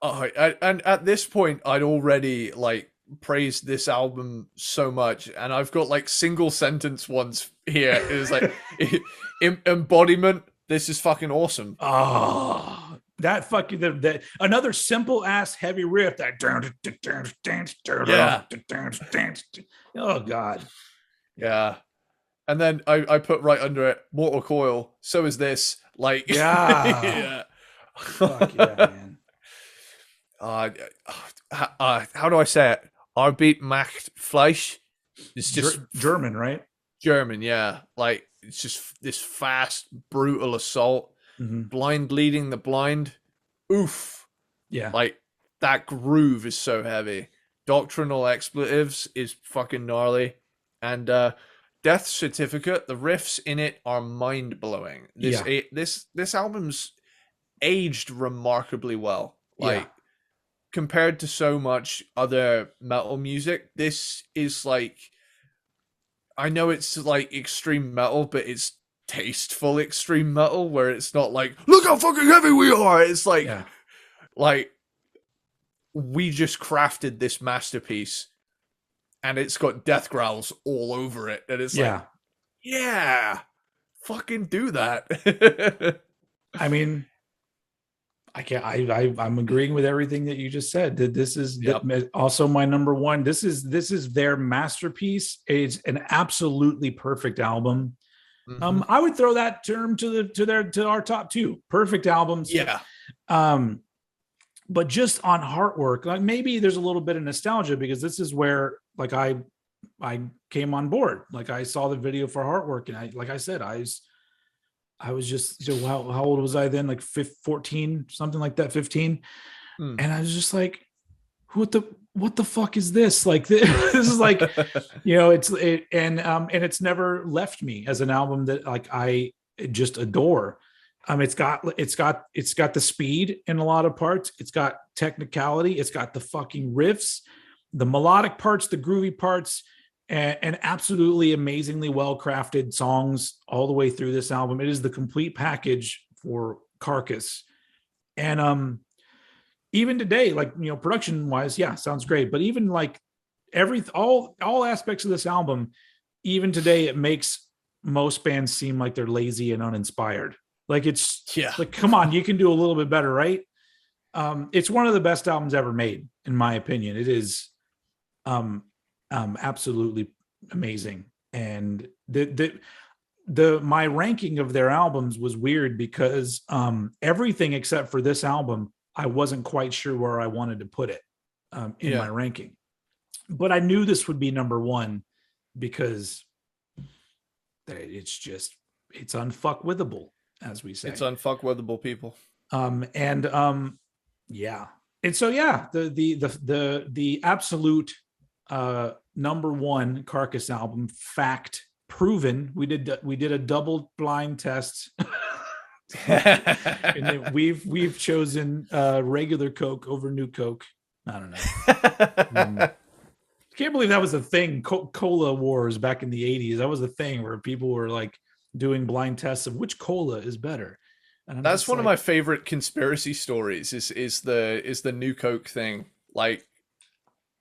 Oh, and at this point, I'd already like praised this album so much, and I've got like single sentence ones here. It was like embodiment. This is fucking awesome. Oh, that fucking that another simple ass heavy riff. That oh god, yeah. And then I put right under it Mortal Coil. So is this like yeah. Fuck yeah, man. How do I say it? Arbeit macht Fleisch. It's just German, right? German, yeah. Like it's just this fast, brutal assault. Blind leading the blind. Oof. Yeah. Like that groove is so heavy. Doctrinal Expletives is fucking gnarly. And Death Certificate, the riffs in it are mind blowing. This album's aged remarkably well. Like compared to so much other metal music, this is like, I know it's like extreme metal, but it's tasteful extreme metal where it's not like, look how fucking heavy we are. It's like, like we just crafted this masterpiece and it's got death growls all over it. And it's like, yeah, fucking do that. I mean, I'm agreeing with everything that you just said. That this is also my number one. This is their masterpiece. It's an absolutely perfect album. I would throw that term to our top 2 perfect albums. Yeah. But just on Heartwork, like maybe there's a little bit of nostalgia because this is where like I came on board. Like I saw the video for Heartwork, and like I said, I was just, so how old was I then? Like 14, something like that, 15. And I was just like, what the fuck is this? Like, this is like, you know, and it's never left me as an album that like, I just adore. It's got the speed in a lot of parts. It's got technicality. It's got the fucking riffs, the melodic parts, the groovy parts, and absolutely amazingly well-crafted songs all the way through this album. It is the complete package for Carcass. And even today, like, you know, production wise, sounds great. But even like all aspects of this album, even today, it makes most bands seem like they're lazy and uninspired. Like it's Yeah. like, come on, you can do a little bit better, right? It's one of the best albums ever made, in my opinion. It is absolutely amazing. And the my ranking of their albums was weird because everything except for this album, I wasn't quite sure where I wanted to put it in my ranking. But I knew this would be number one because it's unfuckwithable, as we say. It's unfuckwithable, people. Yeah. And so the absolute number one Carcass album, fact proven. We did a double blind test. And then we've chosen regular Coke over New Coke. I don't know. Can't believe that was a thing. Cola wars back in the 80s. That was a thing where people were like doing blind tests of which cola is better. And that's one of my favorite conspiracy stories is the New Coke thing. Like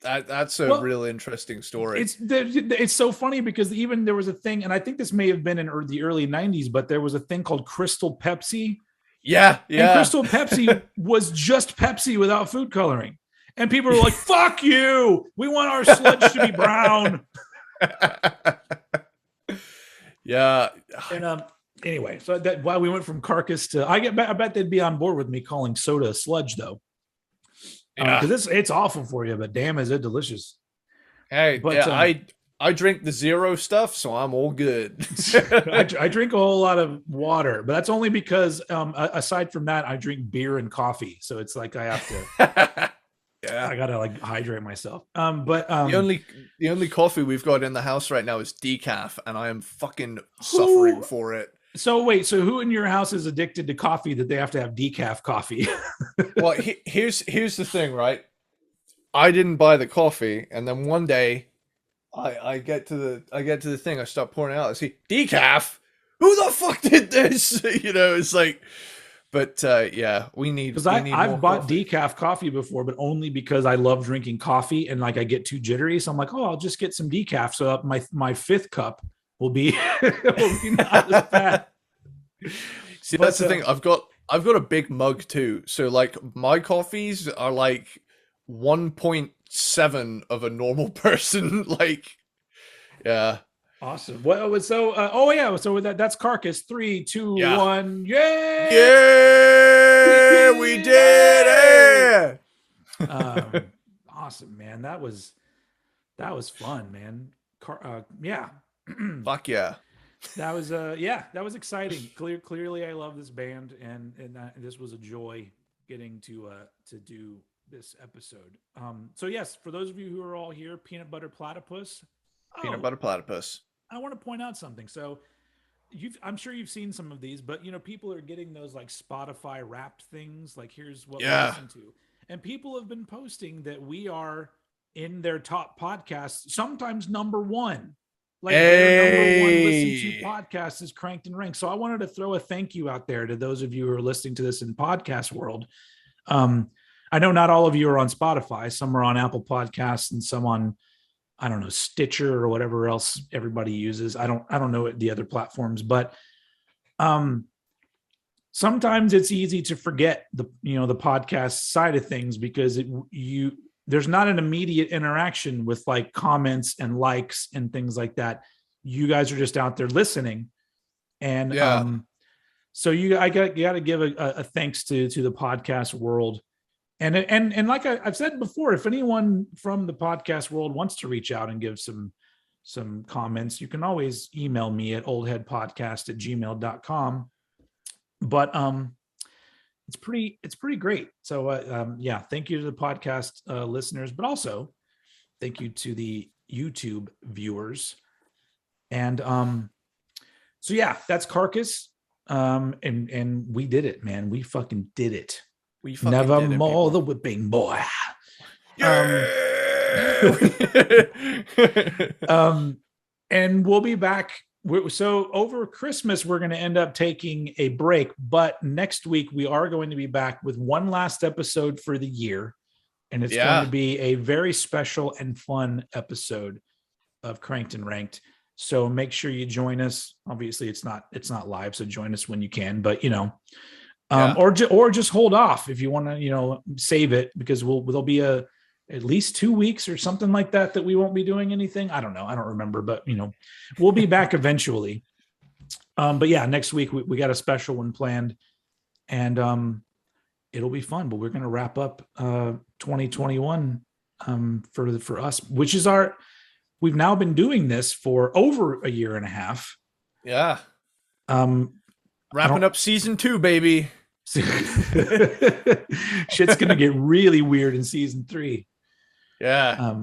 that's a real interesting story. It's so funny because even there was a thing, and I think this may have been in the early 90s, but there was a thing called Crystal Pepsi. Yeah. And Crystal Pepsi was just Pepsi without food coloring. And people were like, fuck you. We want our sludge to be brown. Yeah. And anyway, so that while we went from Carcass to I bet they'd be on board with me calling soda sludge though. Because it's awful for you, but damn, is it delicious. Hey, but I drink the zero stuff, so I'm all good. I drink a whole lot of water, but that's only because aside from that, I drink beer and coffee. So it's like I have to I gotta like hydrate myself. But the only coffee we've got in the house right now is decaf, and I am fucking suffering for it. So wait, so who in your house is addicted to coffee that they have to have decaf coffee? Well, here's the thing, right? I didn't buy the coffee, and then one day I get to the thing, I start pouring it out, I see decaf. Who the fuck did this? It's like. But we need. Because I've bought decaf coffee before, but only because I love drinking coffee and like I get too jittery. So I'm like, I'll just get some decaf. So my fifth cup will be not as bad. See, that's the thing. I've got a big mug too. So like my coffees are like 1.7 of a normal person. Like, yeah. Awesome. Well, so so that's Carcass. 3, 2, 1. Yeah, we did it. Awesome, man. That was fun, man. Fuck yeah. That was exciting. Clearly, I love this band, and this was a joy getting to do this episode. So yes, for those of you who are all here, Peanut Butter Platypus. Peanut Butter Platypus. I want to point out something. So I'm sure you've seen some of these, but people are getting those like Spotify wrapped things. Like here's what we listen to. And people have been posting that we are in their top podcasts, sometimes number one. Like their number one listened to podcast is Cranked and Ranked. So I wanted to throw a thank you out there to those of you who are listening to this in podcast world. I know not all of you are on Spotify. Some are on Apple Podcasts and some on, I don't know, Stitcher or whatever else everybody uses. I don't know the other platforms, but sometimes it's easy to forget the podcast side of things because there's not an immediate interaction with like comments and likes and things like that. You guys are just out there listening, and so I got to give a thanks to the podcast world. And like I've said before, if anyone from the podcast world wants to reach out and give some comments, you can always email me at oldheadpodcast@gmail.com. But it's pretty great. So thank you to the podcast listeners, but also thank you to the YouTube viewers. And so that's Carcass. And we did it, man. We fucking did it. We fucking never did it, more people. the whipping boy. And we'll be back. So over Christmas, we're going to end up taking a break, but next week we are going to be back with one last episode for the year. And it's going to be a very special and fun episode of Cranked and Ranked. So make sure you join us. Obviously, it's not live, so join us when you can. But or just hold off if you want to, save it, because there'll be at least 2 weeks or something like that we won't be doing anything. I don't know. I don't remember, but we'll be back eventually. But yeah, next week we got a special one planned, and it'll be fun. But we're gonna wrap up 2021 for us, which is we've now been doing this for over a year and a half. Yeah. Wrapping up season 2, baby. Shit's gonna get really weird in season 3. Yeah.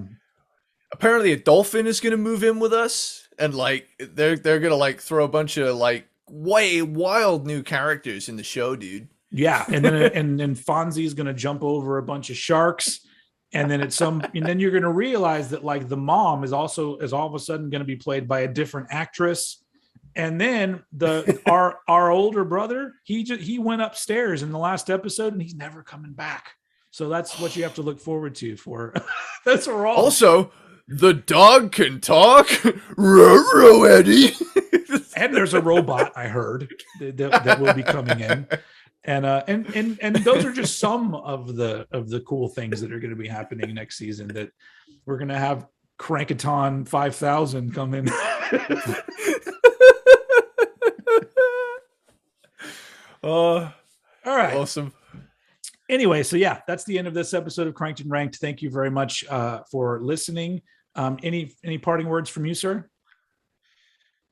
Apparently a dolphin is gonna move in with us, and like they're gonna like throw a bunch of like way wild new characters in the show, dude. Yeah, and then Fonzie's gonna jump over a bunch of sharks, and then and then you're gonna realize that like the mom is all of a sudden gonna be played by a different actress. And then our older brother, he went upstairs in the last episode, and he's never coming back. So that's what you have to look forward to for. That's all. Also, the dog can talk. Ruh-roh, Eddie. And there's a robot, I heard, that will be coming in. And those are just some of the cool things that are going to be happening next season. That we're going to have Crankathon 5000 come in. All right. Awesome. Anyway, so yeah, that's the end of this episode of Cranked and Ranked. Thank you very much for listening. Any parting words from you, sir?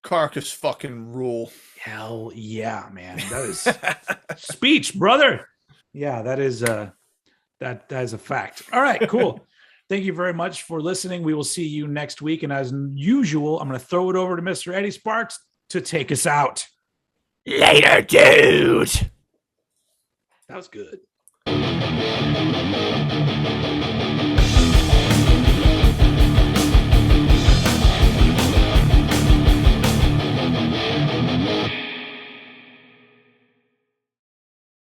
Carcass fucking rule. Hell yeah, man. That is speech, brother. Yeah, that is that is a fact. All right, cool. Thank you very much for listening. We will see you next week. And as usual, I'm going to throw it over to Mr. Eddie Sparxx to take us out. Later, dude. That was good.